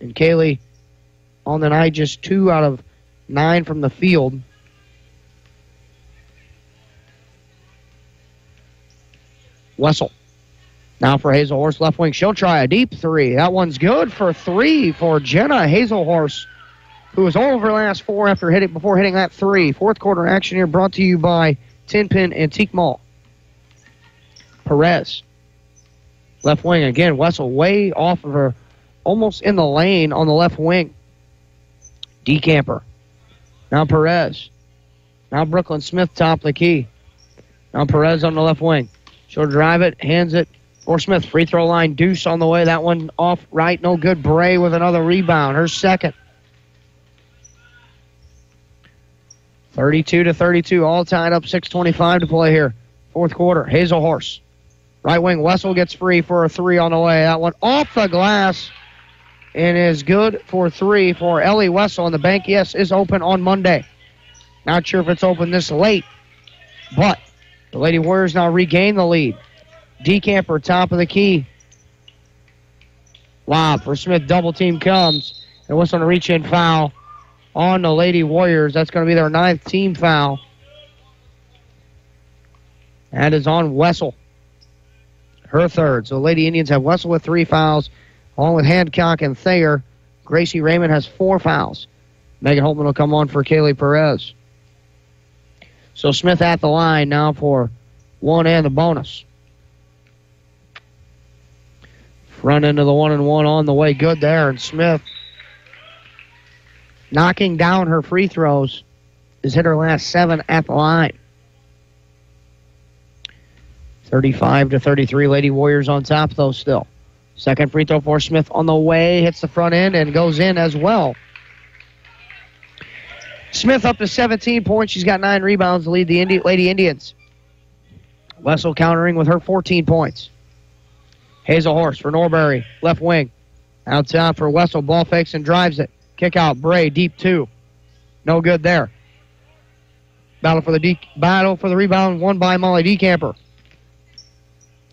And Kaylee on the night, just 2 out of 9 from the field. Wessel. Now for Hazelhorse, left wing. She'll try a deep 3. That one's good for 3 for Jenna Hazelhorse, who was all of her last 4 before hitting that 3. 4th quarter action here brought to you by Tin Pin Antique Mall. Perez. Left wing again. Wessel way off of her, almost in the lane on the left wing. Decamper. Now Perez. Now Brooklyn Smith top the key. Now Perez on the left wing. She'll drive it, hands it for Smith. Free throw line, deuce on the way. That one off right, no good. Bray with another rebound, her second. 32-32, all tied up, 6:25 to play here. Fourth quarter, Hazelhorse. Right wing, Wessel gets free for a three on the way. That one off the glass and is good for three for Ellie Wessel. And the bank, yes, is open on Monday. Not sure if it's open this late, but the Lady Warriors now regain the lead. Decamper, top of the key. Lob for Smith, double team comes. And Wessel on a reach-in foul on the Lady Warriors. That's going to be their 9th team foul. That is on Wessel. Her third. So the Lady Indians have Wessel with 3 fouls, along with Hancock and Thayer. Gracie Raymond has 4 fouls. Megan Holtman will come on for Kaylee Perez. So Smith at the line now for one and the bonus. Front end of the 1-and-1 on the way. Good there. And Smith, knocking down her free throws, has hit her last 7 at the line. 35-33, Lady Warriors on top, though, still. Second free throw for Smith on the way, hits the front end and goes in as well. Smith up to 17 points. She's got 9 rebounds to lead the Lady Indians. Wessel countering with her 14 points. Hazelhorse for Norbury, left wing. Out top for Wessel, ball fakes and drives it. Kick out, Bray, deep 2. No good there. Battle for the rebound, won by Molly Decamper,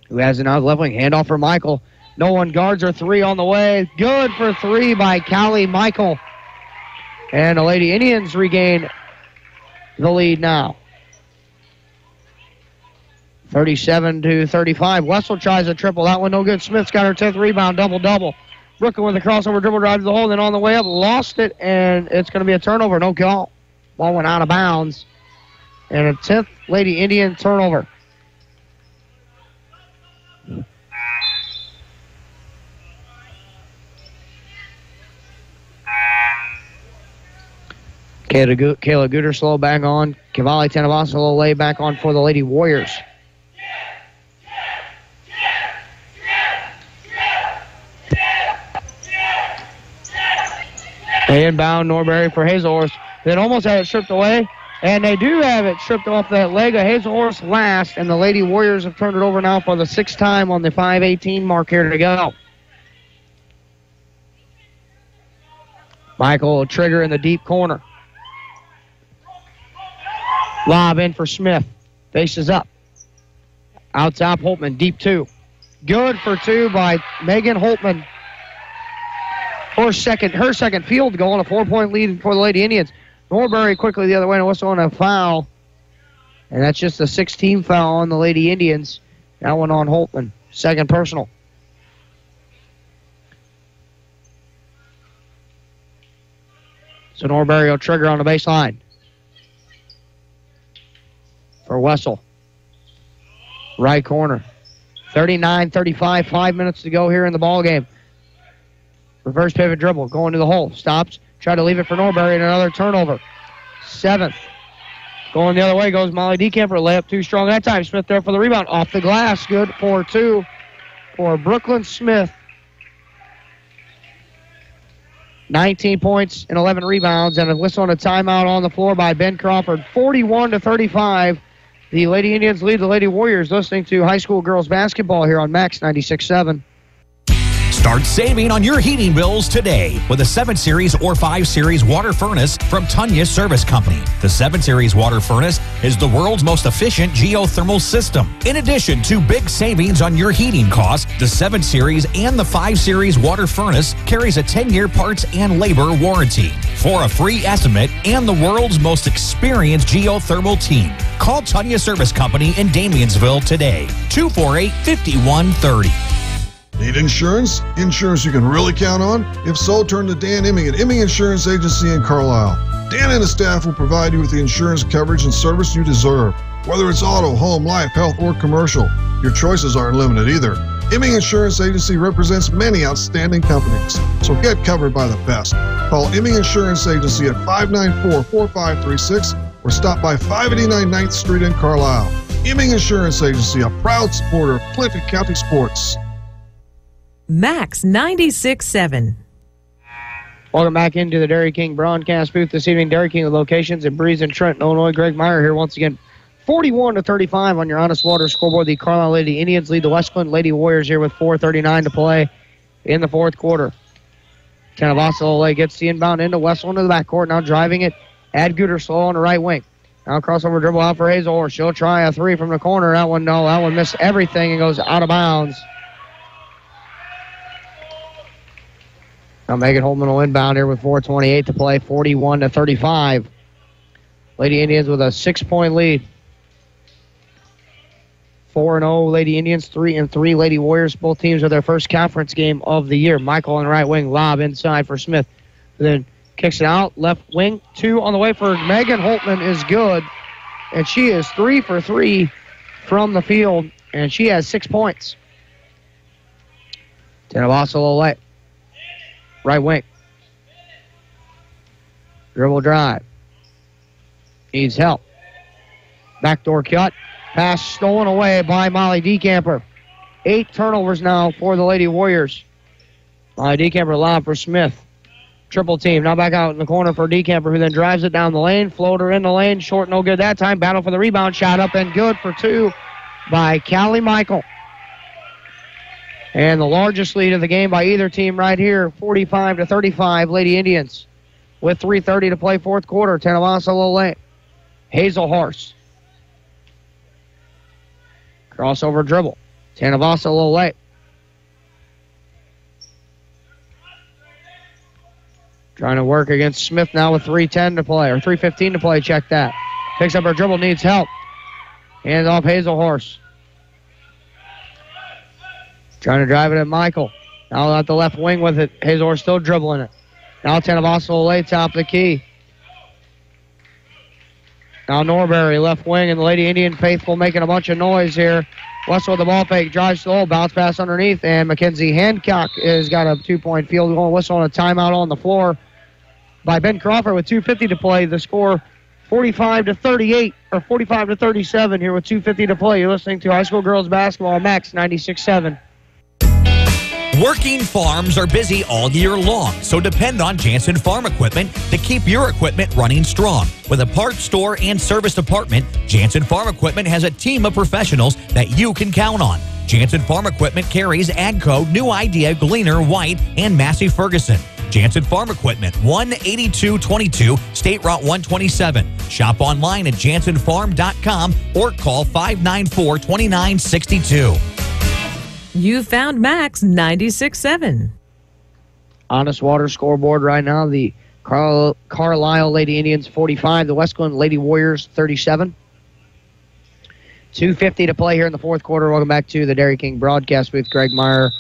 who has it now left wing. Handoff for Michael. No one guards her. 3 on the way. Good for 3 by Callie Michael. And the Lady Indians regain the lead now. 37-35. Wessel tries a triple. That one no good. Smith's got her 10th rebound. Double-double. Brooklyn with a crossover dribble drive to the hole. Then on the way up, lost it, and it's going to be a turnover. No call. Ball went out of bounds. And a 10th Lady Indian turnover. Kayla Gooderslow back on. Cavalli Tanavasalo lay back on for the Lady Warriors. Inbound, Norbury for Hazelhorse. They almost had it stripped away, and they do have it stripped off that leg of Hazelhorse last, and the Lady Warriors have turned it over now for the 6th time on the 5:18 mark here to go. Michael will trigger in the deep corner. Lob in for Smith. Faces up. Out top, Holtman, deep 2. Good for 2 by Megan Holtman. Her second field goal and a 4-point lead for the Lady Indians. Norbury quickly the other way and Wessel on a foul. And that's just a 16 foul on the Lady Indians. That one on Holtman. Second personal. So Norbury will trigger on the baseline. For Wessel. Right corner. 39-35, 5 minutes to go here in the ball game. Reverse pivot dribble, going to the hole. Stops, try to leave it for Norbury, and another turnover. 7th. Going the other way goes Molly Decamper. Layup too strong that time. Smith there for the rebound. Off the glass. Good for 2 for Brooklyn Smith. 19 points and 11 rebounds, and a whistle and a timeout on the floor by Ben Crawford. 41-35. The Lady Indians lead the Lady Warriors. Listening to high school girls basketball here on Max 96.7. Start saving on your heating bills today with a 7 Series or 5 Series water furnace from Tunya Service Company. The 7 Series water furnace is the world's most efficient geothermal system. In addition to big savings on your heating costs, the 7 Series and the 5 Series water furnace carries a 10-year parts and labor warranty. For a free estimate and the world's most experienced geothermal team, call Tunya Service Company in Damiansville today. 248-5130. Need insurance? Insurance you can really count on? If so, turn to Dan Imming at Imming Insurance Agency in Carlyle. Dan and his staff will provide you with the insurance coverage and service you deserve. Whether it's auto, home, life, health, or commercial, your choices aren't limited either. Imming Insurance Agency represents many outstanding companies, so get covered by the best. Call Imming Insurance Agency at 594-4536 or stop by 589 9th Street in Carlisle. Hemming Insurance Agency, a proud supporter of Clinton County sports. Max 96.7. Welcome back into the Dairy King broadcast booth this evening. Dairy King with locations in Breeze and Trenton, Illinois. Greg Meyer here once again. 41-35 on your Honest Water scoreboard. The Carlyle Lady Indians lead the Wesclin Lady Warriors here with 4:39 to play in the fourth quarter. Tenavasa gets the inbound into Wesclin to the backcourt. Now driving it. Add Gooderslow on the right wing. Now crossover dribble out for Hazelhorst. She'll try a three from the corner. That one missed everything and goes out of bounds. Now Megan Holtman will inbound here with 4:28 to play, 41-35. Lady Indians with a 6-point lead. 4-0 Lady Indians, 3-3 Lady Warriors. Both teams with their first conference game of the year. Michael on the right wing, lob inside for Smith. Then kicks it out, left wing, 2 on the way for Megan Holtman is good. And she is 3 for 3 from the field, and she has 6 points. Tenavasa a little late. Right wing. Dribble drive. Needs help. Backdoor cut. Pass stolen away by Molly Decamper. 8 turnovers now for the Lady Warriors. Molly Decamper lob for Smith. Triple team. Now back out in the corner for Decamper, who then drives it down the lane. Floater in the lane. Short, no good that time. Battle for the rebound. Shot up and good for 2 by Callie Michael. And the largest lead of the game by either team right here, 45-35, Lady Indians. With 3:30 to play fourth quarter. Tenavasa a little late. Hazelhorst. Crossover dribble. Tenavasa a little late. Trying to work against Smith now with 3:10 to play, or 3:15 to play. Check that. Picks up her dribble, needs help. Hands off Hazelhorst. Trying to drive it at Michael. Now at the left wing with it. Hazelhorst still dribbling it. Now Tenavasa a little late, top of the key. Now Norbury, left wing, and the Lady Indian faithful making a bunch of noise here. Westville with the ball fake, drives to the hole, bounce pass underneath, and Mackenzie Hancock has got a 2-point field goal. Whistle on a timeout on the floor by Ben Crawford with 2:50 to play. The score 45-38, or 45-37 here with 2:50 to play. You're listening to high school girls basketball, Max 96.7. Working farms are busy all year long, so depend on Jansen Farm Equipment to keep your equipment running strong. With a parts store and service department, Jansen Farm Equipment has a team of professionals that you can count on. Jansen Farm Equipment carries AGCO, New Idea, Gleaner, White, and Massey Ferguson. Jansen Farm Equipment, 18222 State Route 127. Shop online at jansenfarm.com or call 594-2962. You found Max 96.7. Honest Water scoreboard right now. The Carlyle Lady Indians 45. The Wesclin Lady Warriors 37. 2:50 to play here in the fourth quarter. Welcome back to the Dairy King broadcast booth. Greg Meyer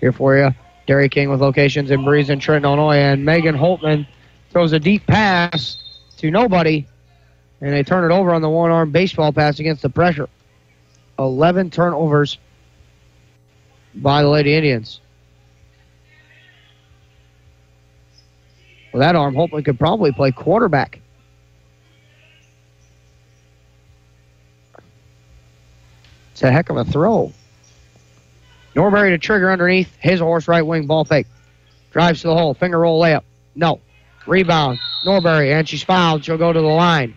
here for you. Dairy King with locations in Breeze and Trenton, Illinois. And Megan Holtman throws a deep pass to nobody. And they turn it over on the one-arm baseball pass against the pressure. 11 turnovers by the Lady Indians. With that arm, Holtman could probably play quarterback. It's a heck of a throw. Norbury to trigger underneath. Hazelhorst right wing, ball fake. Drives to the hole, finger roll layup. No. Rebound, Norbury, and she's fouled. She'll go to the line.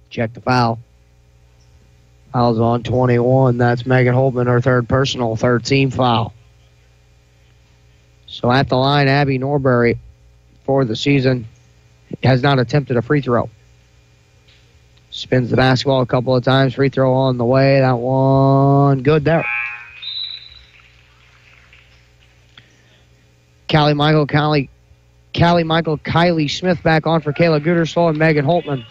Check the foul. Foul's on 21. That's Megan Holtman, her third personal, third team foul. So at the line, Abby Norbury for the season has not attempted a free throw. Spins the basketball a couple of times. Free throw on the way. That one good there. Kylie Smith back on for Kayla Gooderslow and Megan Holtman.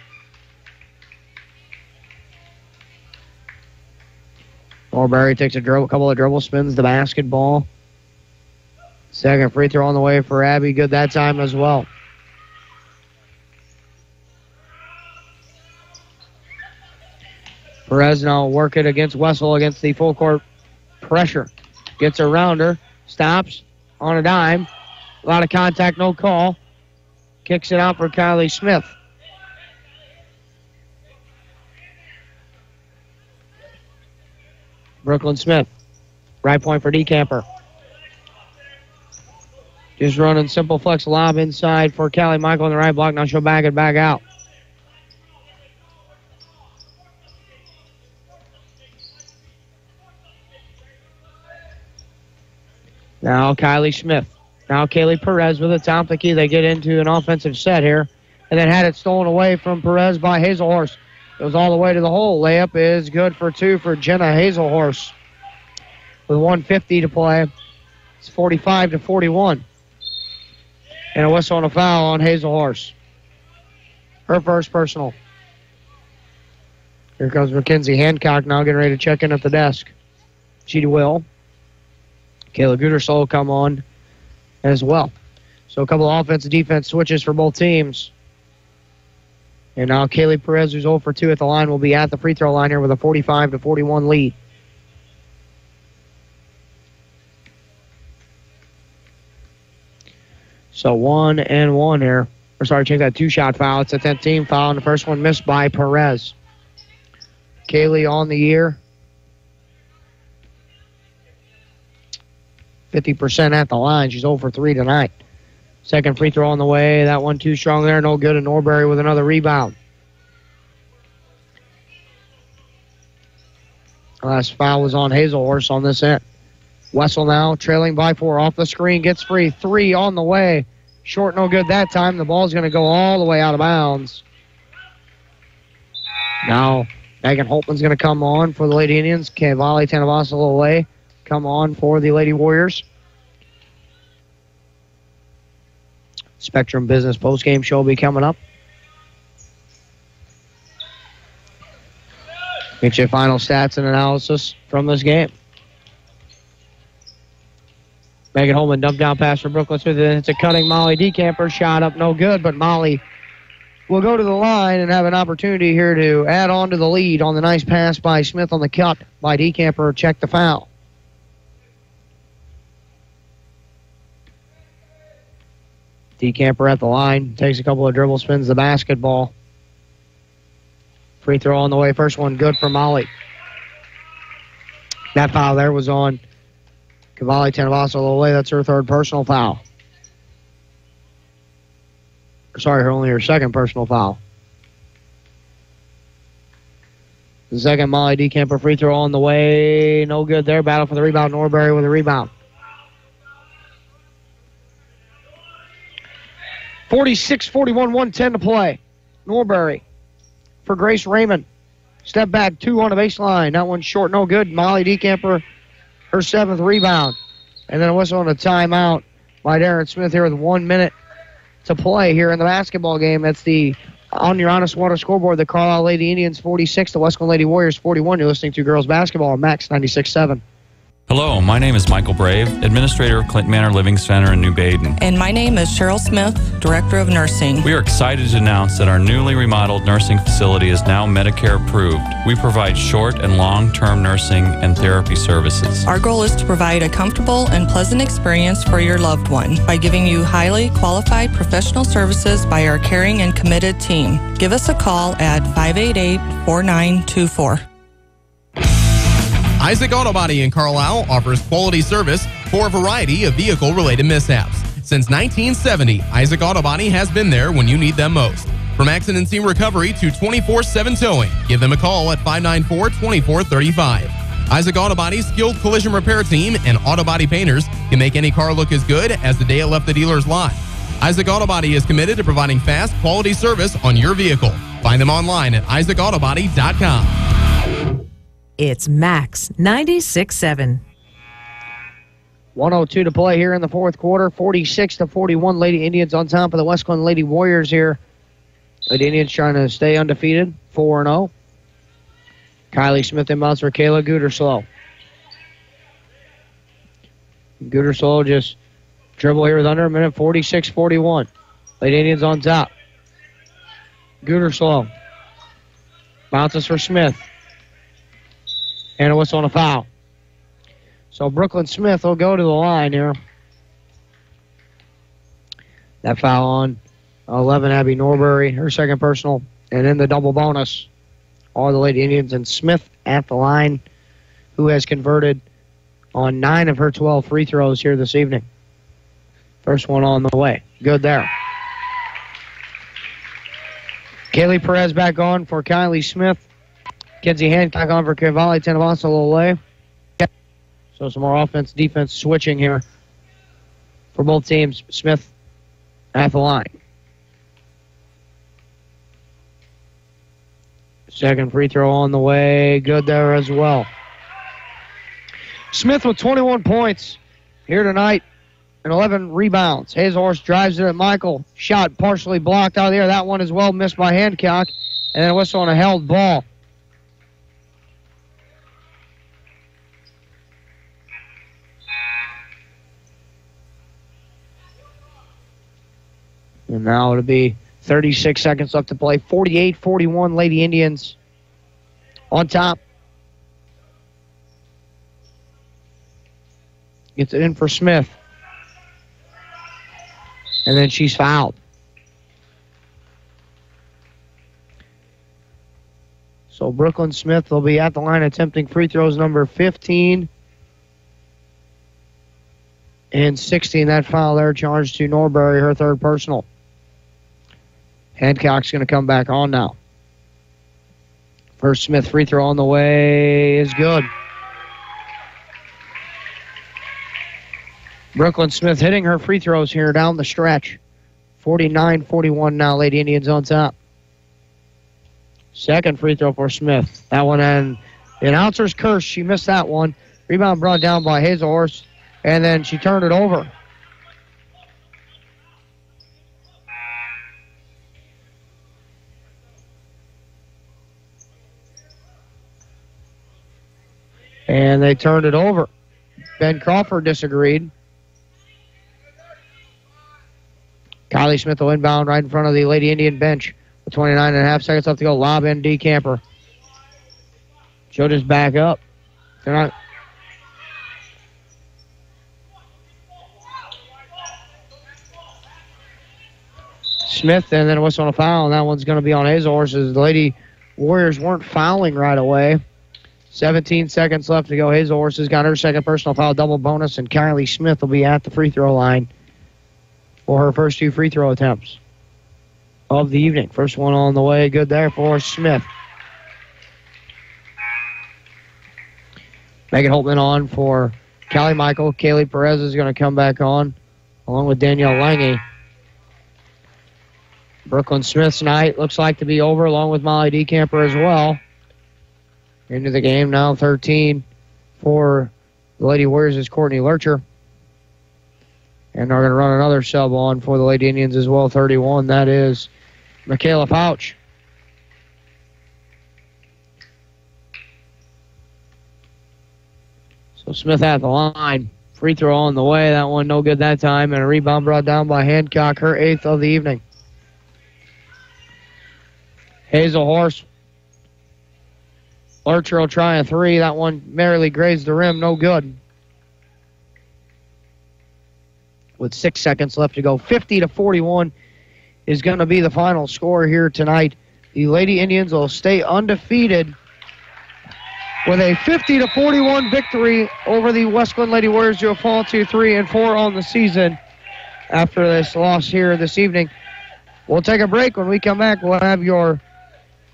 Norbury takes a couple of dribbles, spins the basketball. Second free throw on the way for Abby. Good that time as well. Perez now work it against Wessel against the full court pressure. Gets around her. Stops on a dime. A lot of contact, no call. Kicks it out for Kylie Smith. Brooklyn Smith. Right point for DeCamper. Just running simple flex lob inside for Callie Michael on the right block. Now she'll back it back out. Now Kylie Smith. Now Kaylee Perez with a top the key. They get into an offensive set here. And then had it stolen away from Perez by Hazelhorse. Goes all the way to the hole. Layup is good for two for Jenna Hazelhorse. With 1:50 to play. It's 45-41. And a whistle and a foul on Hazelhorse. Her first personal. Here comes Mackenzie Hancock now getting ready to check in at the desk. She will. Kayla Gooderslow will come on as well. So a couple of offense-defense switches for both teams. And now Kaylee Perez, who's 0 for 2 at the line, will be at the free throw line here with a 45-41 lead. So 1-1 here. Or sorry, check that 2-shot foul. It's a 10th-team foul, and the first one missed by Perez. Kaylee on the year. 50% at the line. She's 0 for 3 tonight. Second free throw on the way. That one too strong there. No good. And Norbury with another rebound. Last foul was on Hazelhorse on this end. Wessel now trailing by 4. Off the screen. Gets free. 3 on the way. Short, no good that time. The ball's going to go all the way out of bounds. Now Megan Holtman's going to come on for the Lady Indians. Cavalli Tanavasa away. Come on for the Lady Warriors. Spectrum Business postgame show will be coming up. Get your final stats and analysis from this game. Megan Holman dumped down pass for Brooklyn Smith. It's a cutting Molly DeCamper. Shot up, no good, but Molly will go to the line and have an opportunity here to add on to the lead on the nice pass by Smith on the cut by DeCamper. Check the foul. DeCamper at the line. Takes a couple of dribbles, spins the basketball. Free throw on the way. First one good for Molly. That foul there was on Cavalli Tanavasa away. That's her third personal foul. Sorry, only her second personal foul. The second Molly DeCamper free throw on the way. No good there. Battle for the rebound. Norbury with a rebound. 46-41, 1:10 to play. Norbury for Grace Raymond. Step back, 2 on the baseline. That one's short, no good. Molly DeCamper, her 7th rebound. And then a whistle on a timeout by Darren Smith here with 1 minute to play here in the basketball game. That's the on your Honest Water scoreboard. The Carlyle Lady Indians 46, the Wesclin Lady Warriors 41. You're listening to Girls Basketball on Max 96.7. Hello, my name is Michael Brave, Administrator of Clinton Manor Living Center in New Baden. And my name is Cheryl Smith, Director of Nursing. We are excited to announce that our newly remodeled nursing facility is now Medicare approved. We provide short and long-term nursing and therapy services. Our goal is to provide a comfortable and pleasant experience for your loved one by giving you highly qualified professional services by our caring and committed team. Give us a call at 588-4924. Isaac Auto Body in Carlyle offers quality service for a variety of vehicle-related mishaps. Since 1970, Isaac Auto Body has been there when you need them most. From accident scene recovery to 24/7 towing, give them a call at 594-2435. Isaac Auto Body's skilled collision repair team and auto body painters can make any car look as good as the day it left the dealer's lot. Isaac Auto Body is committed to providing fast, quality service on your vehicle. Find them online at isaacautobody.com. It's Max 96.7. 1:02 to play here in the fourth quarter. 46-41 Lady Indians on top of the Wesclin Lady Warriors here. Lady Indians trying to stay undefeated, 4-0. Kylie Smith inbounds for Kayla Gooderslow. Gooderslow just dribble here with under a minute, 46-41. Lady Indians on top. Gooderslow bounces for Smith. And a whistle on a foul. So Brooklyn Smith will go to the line here. That foul on 11, Abby Norbury, her second personal. And then the double bonus. All the Lady Indians and Smith at the line, who has converted on 9 of her 12 free throws here this evening. First one on the way. Good there. Kaylee Perez back on for Kylie Smith. Kenzie Hancock on for Carlyle Tenavasa Lole. So some more offense-defense switching here for both teams. Smith at the line. Second free throw on the way. Good there as well. Smith with 21 points here tonight and 11 rebounds. Hazelhorst drives it at Michael. Shot partially blocked out of the air. That one is well missed by Hancock. And then a whistle on a held ball. And now it'll be 36 seconds left to play. 48-41 Lady Indians on top. Gets it in for Smith. And then she's fouled. So Brooklyn Smith will be at the line attempting free throws number 15 and 16. That foul there charged to Norbury, her third personal. Hancock's going to come back on now. First Smith free throw on the way is good. Brooklyn Smith hitting her free throws here down the stretch. 49-41 now, Lady Indians on top. Second free throw for Smith. That one, and the announcer's curse. She missed that one. Rebound brought down by Hazelhorst, and then she turned it over. And they turned it over. Ben Crawford disagreed. Kylie Smith will inbound right in front of the Lady Indian bench. With 29.5 seconds left to go. Lob in D. Camper. She'll just back up. They're not. Smith, and then a whistle on a foul, and that one's going to be on Hazelhorst as the Lady Warriors weren't fouling right away. 17 seconds left to go. Hazelhorst has got her second personal foul, double bonus, and Kylie Smith will be at the free throw line for her first two free throw attempts of the evening. First one on the way. Good there for Smith. Megan Holtman on for Callie Michael. Kaylee Perez is going to come back on along with Danielle Lange. Brooklyn Smith's night looks like to be over along with Molly DeCamper as well. Into the game now, 13 for the Lady Warriors is Courtney Lurcher. And they're going to run another sub on for the Lady Indians as well, 31. That is Michaela Pouch. So Smith at the line. Free throw on the way. That one no good that time. And a rebound brought down by Hancock, her 8th of the evening. Hazelhorst. Lurcher will try a three. That one merrily grazed the rim. No good. With 6 seconds left to go. 50-41 is going to be the final score here tonight. The Lady Indians will stay undefeated with a 50-41 victory over the Wesclin Lady Warriors, who will fall to 3-4 on the season after this loss here this evening. We'll take a break. When we come back, we'll have your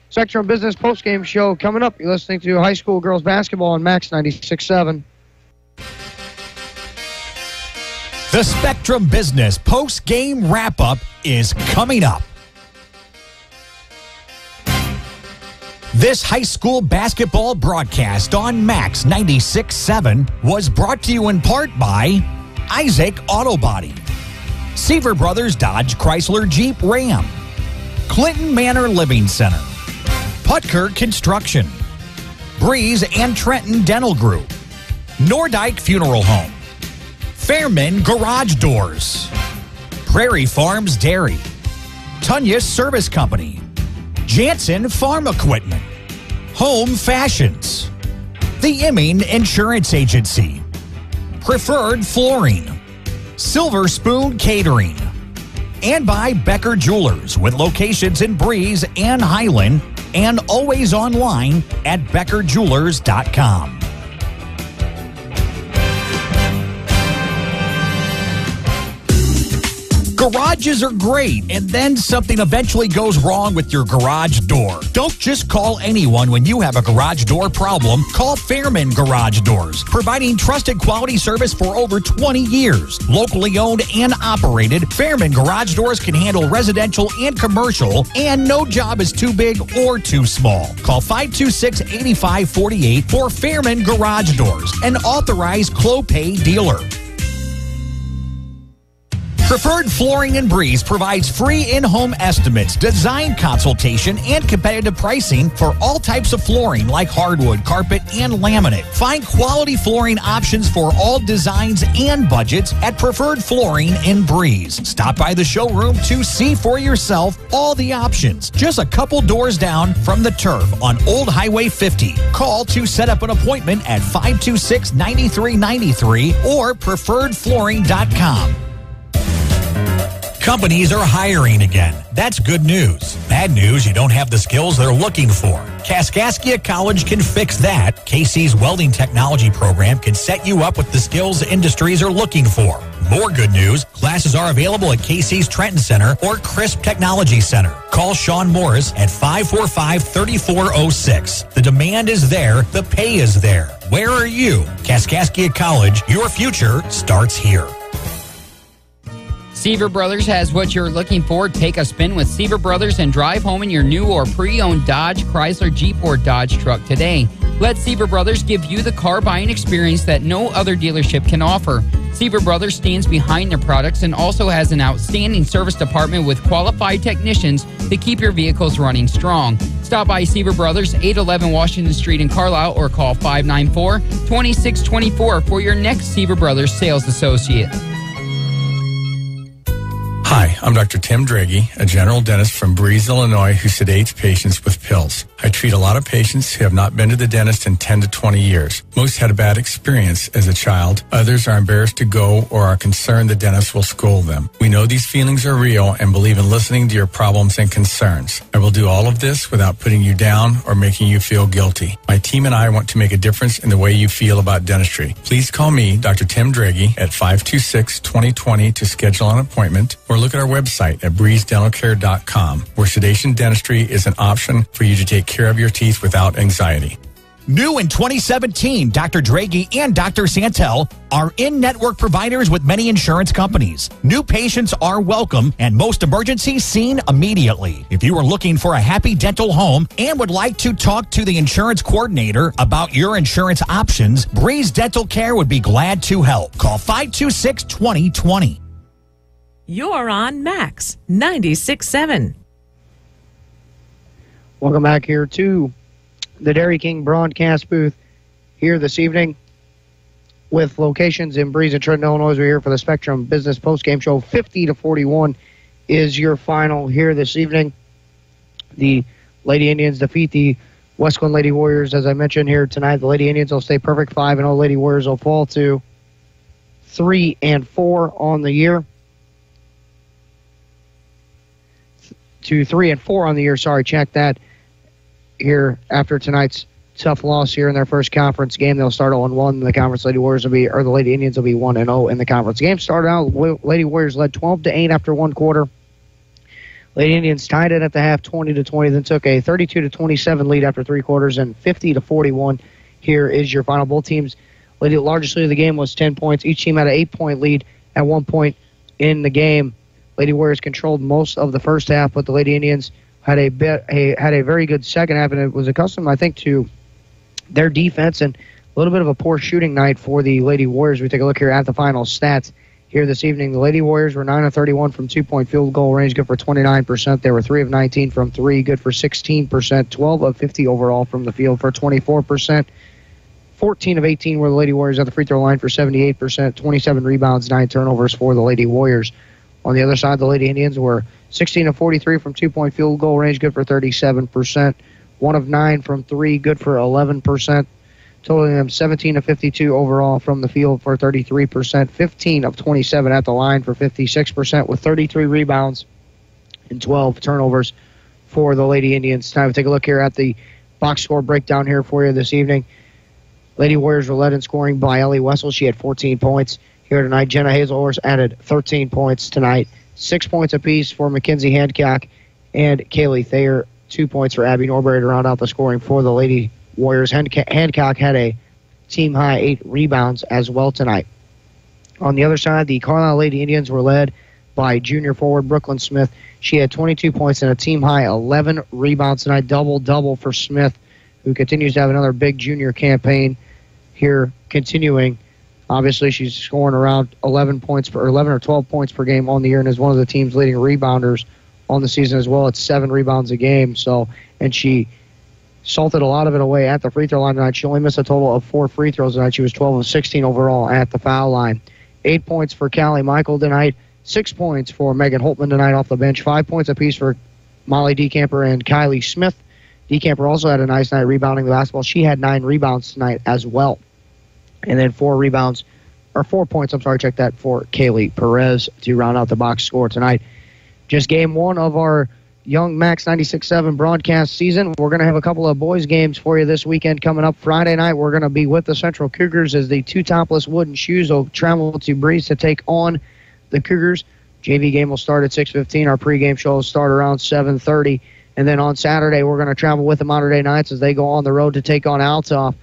Spectrum Business postgame show coming up. You're listening to high school girls basketball on Max 96.7. The Spectrum Business post-game wrap-up is coming up. This high school basketball broadcast on Max 96.7 was brought to you in part by Isaac Auto Body, Seaver Brothers Dodge Chrysler Jeep Ram, Clinton Manor Living Center, Putker Construction, Breeze and Trenton Dental Group, Nordyke Funeral Home, Fairman Garage Doors, Prairie Farms Dairy, Tunya Service Company, Jansen Farm Equipment, Home Fashions, The Imming Insurance Agency, Preferred Flooring, Silver Spoon Catering, and by Becker Jewelers with locations in Breeze and Highland and always online at beckerjewelers.com. Garages are great, and then something eventually goes wrong with your garage door. Don't just call anyone when you have a garage door problem. Call Fairman Garage Doors, providing trusted quality service for over 20 years. Locally owned and operated, Fairman Garage Doors can handle residential and commercial, and no job is too big or too small. Call 526-8548 for Fairman Garage Doors, an authorized Clopay dealer. Preferred Flooring and Breeze provides free in-home estimates, design consultation, and competitive pricing for all types of flooring like hardwood, carpet, and laminate. Find quality flooring options for all designs and budgets at Preferred Flooring and Breeze. Stop by the showroom to see for yourself all the options. Just a couple doors down from the Turf on Old Highway 50. Call to set up an appointment at 526-9393 or preferredflooring.com. Companies are hiring again. That's good news. Bad news, you don't have the skills they're looking for. Kaskaskia College can fix that. KC's welding technology program can set you up with the skills industries are looking for. More good news, classes are available at KC's Trenton Center or Crisp Technology Center. Call Sean Morris at 545-3406. The demand is there, the pay is there. Where are you? Kaskaskia College, your future starts here. Seaver Brothers has what you're looking for. Take a spin with Seaver Brothers and drive home in your new or pre-owned Dodge, Chrysler, Jeep, or Dodge truck today. Let Seaver Brothers give you the car buying experience that no other dealership can offer. Seaver Brothers stands behind their products and also has an outstanding service department with qualified technicians to keep your vehicles running strong. Stop by Seaver Brothers, 811 Washington Street in Carlyle, or call 594-2624 for your next Seaver Brothers sales associate. Hi, I'm Dr. Tim Draghi, a general dentist from Breeze, Illinois, who sedates patients with pills. I treat a lot of patients who have not been to the dentist in 10 to 20 years. Most had a bad experience as a child. Others are embarrassed to go or are concerned the dentist will scold them. We know these feelings are real and believe in listening to your problems and concerns. I will do all of this without putting you down or making you feel guilty. My team and I want to make a difference in the way you feel about dentistry. Please call me, Dr. Tim Draghi, at 526-2020 to schedule an appointment, or look at our website at breezedentalcare.com, where sedation dentistry is an option for you to take care of your teeth without anxiety. New in 2017, Dr. Draghi and Dr. Santel are in-network providers with many insurance companies. New patients are welcome and most emergencies seen immediately. If you are looking for a happy dental home and would like to talk to the insurance coordinator about your insurance options, Breeze Dental Care would be glad to help. Call 526-2020. You're on Max 96.7. Welcome back here to the Dairy King broadcast booth here this evening with locations in Breeze and Trenton, Illinois. We're here for the Spectrum Business Postgame Show. 50-41 is your final here this evening. The Lady Indians defeat the Wesclin Lady Warriors, as I mentioned here tonight. The Lady Indians will stay perfect 5-0. Lady Warriors will fall to 3-4 on the year. To 3-4 on the year. Sorry, check that. Here after tonight's tough loss here in their first conference game, they'll start 0-1. The conference Lady Warriors will be, or the Lady Indians will be 1-0 in the conference game. Started out, Lady Warriors led 12-8 after one quarter. Lady Indians tied it at the half, 20-20, then took a 32-27 lead after three quarters, and 50-41. Here is your final. Both teams, the largest lead of the game was 10 points. Each team had an 8-point lead at one point in the game. Lady Warriors controlled most of the first half, but the Lady Indians had a very good second half, and it was accustomed, I think, to their defense and a little bit of a poor shooting night for the Lady Warriors. We take a look here at the final stats here this evening. The Lady Warriors were 9 of 31 from two-point field goal range, good for 29%. They were 3 of 19 from three, good for 16%. 12 of 50 overall from the field for 24%. 14 of 18 were the Lady Warriors at the free throw line for 78%. 27 rebounds, 9 turnovers for the Lady Warriors. On the other side, the Lady Indians were 16 of 43 from two-point field goal range, good for 37%. 1 of 9 from three, good for 11%. Totaling them 17 of 52 overall from the field for 33%. 15 of 27 at the line for 56%, with 33 rebounds and 12 turnovers for the Lady Indians. Time to take a look here at the box score breakdown here for you this evening. Lady Warriors were led in scoring by Ellie Wessel. She had 14 points. Here tonight, Jenna Hazelhorse added 13 points tonight. 6 points apiece for Mackenzie Hancock and Kaylee Thayer. 2 points for Abby Norbury to round out the scoring for the Lady Warriors. Hancock had a team-high 8 rebounds as well tonight. On the other side, the Carlyle Lady Indians were led by junior forward Brooklyn Smith. She had 22 points and a team-high 11 rebounds tonight. Double-double for Smith, who continues to have another big junior campaign here continuing. Obviously, she's scoring around 11 or 12 points per game on the year and is one of the team's leading rebounders on the season as well. It's 7 rebounds a game. And she salted a lot of it away at the free throw line tonight. She only missed a total of 4 free throws tonight. She was 12 of 16 overall at the foul line. 8 points for Callie Michael tonight. 6 points for Megan Holtman tonight off the bench. 5 points apiece for Molly DeCamper and Kylie Smith. DeCamper also had a nice night rebounding the basketball. She had 9 rebounds tonight as well. And then 4 points, for Kaylee Perez to round out the box score tonight. Just game 1 of our Young Max 96.7 broadcast season. We're going to have a couple of boys games for you this weekend coming up. Friday night, we're going to be with the Central Cougars as the 2 topless Wooden Shoes will travel to Breeze to take on the Cougars. JV game will start at 6:15. Our pregame show will start around 7:30. And then on Saturday, we're going to travel with the Mater Dei Knights as they go on the road to take on Althoff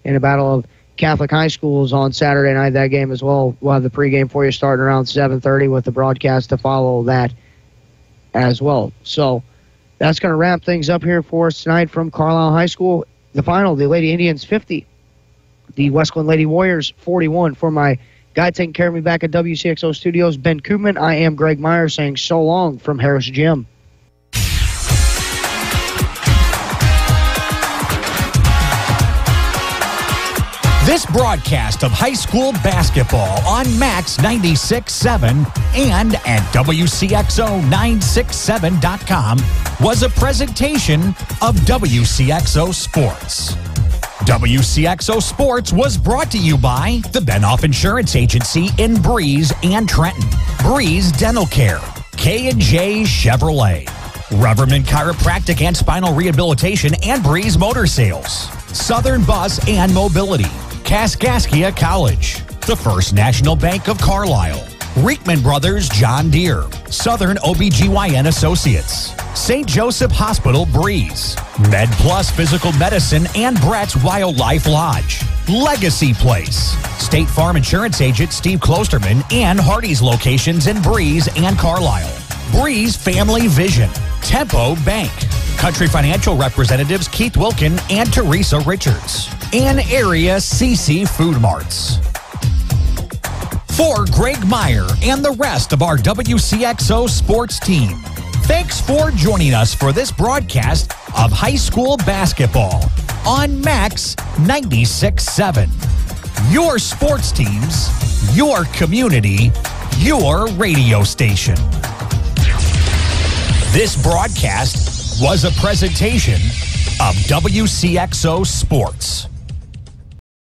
in a battle of Catholic high schools on Saturday night. That game as well. We'll have the pregame for you starting around 7:30 with the broadcast to follow that as well. So that's going to wrap things up here for us tonight from Carlisle High School. The final, the Lady Indians 50, the Wesclin Lady Warriors 41. For my guy taking care of me back at WCXO Studios, Ben Koopman, I am Greg Meyer saying so long from Harris Gym. This broadcast of high school basketball on Max 96.7 and at WCXO967.com was a presentation of WCXO Sports. WCXO Sports was brought to you by the Benoff Insurance Agency in Breeze and Trenton, Breeze Dental Care, K&J Chevrolet, Rubberman Chiropractic and Spinal Rehabilitation and Breeze Motor Sales, Southern Bus and Mobility, Kaskaskia College, the First National Bank of Carlisle, Reekman Brothers John Deere, Southern OBGYN Associates, St. Joseph Hospital Breeze, Med Plus Physical Medicine and Brett's Wildlife Lodge, Legacy Place, State Farm Insurance Agent Steve Klosterman and Hardy's locations in Breeze and Carlisle, Breeze Family Vision, Tempo Bank, Country Financial representatives Keith Wilkin and Teresa Richards, and Area CC Food Marts. For Greg Meyer and the rest of our WCXO sports team, thanks for joining us for this broadcast of high school basketball on Max 96.7. Your sports teams, your community, your radio station. This broadcast was a presentation of WCXO Sports.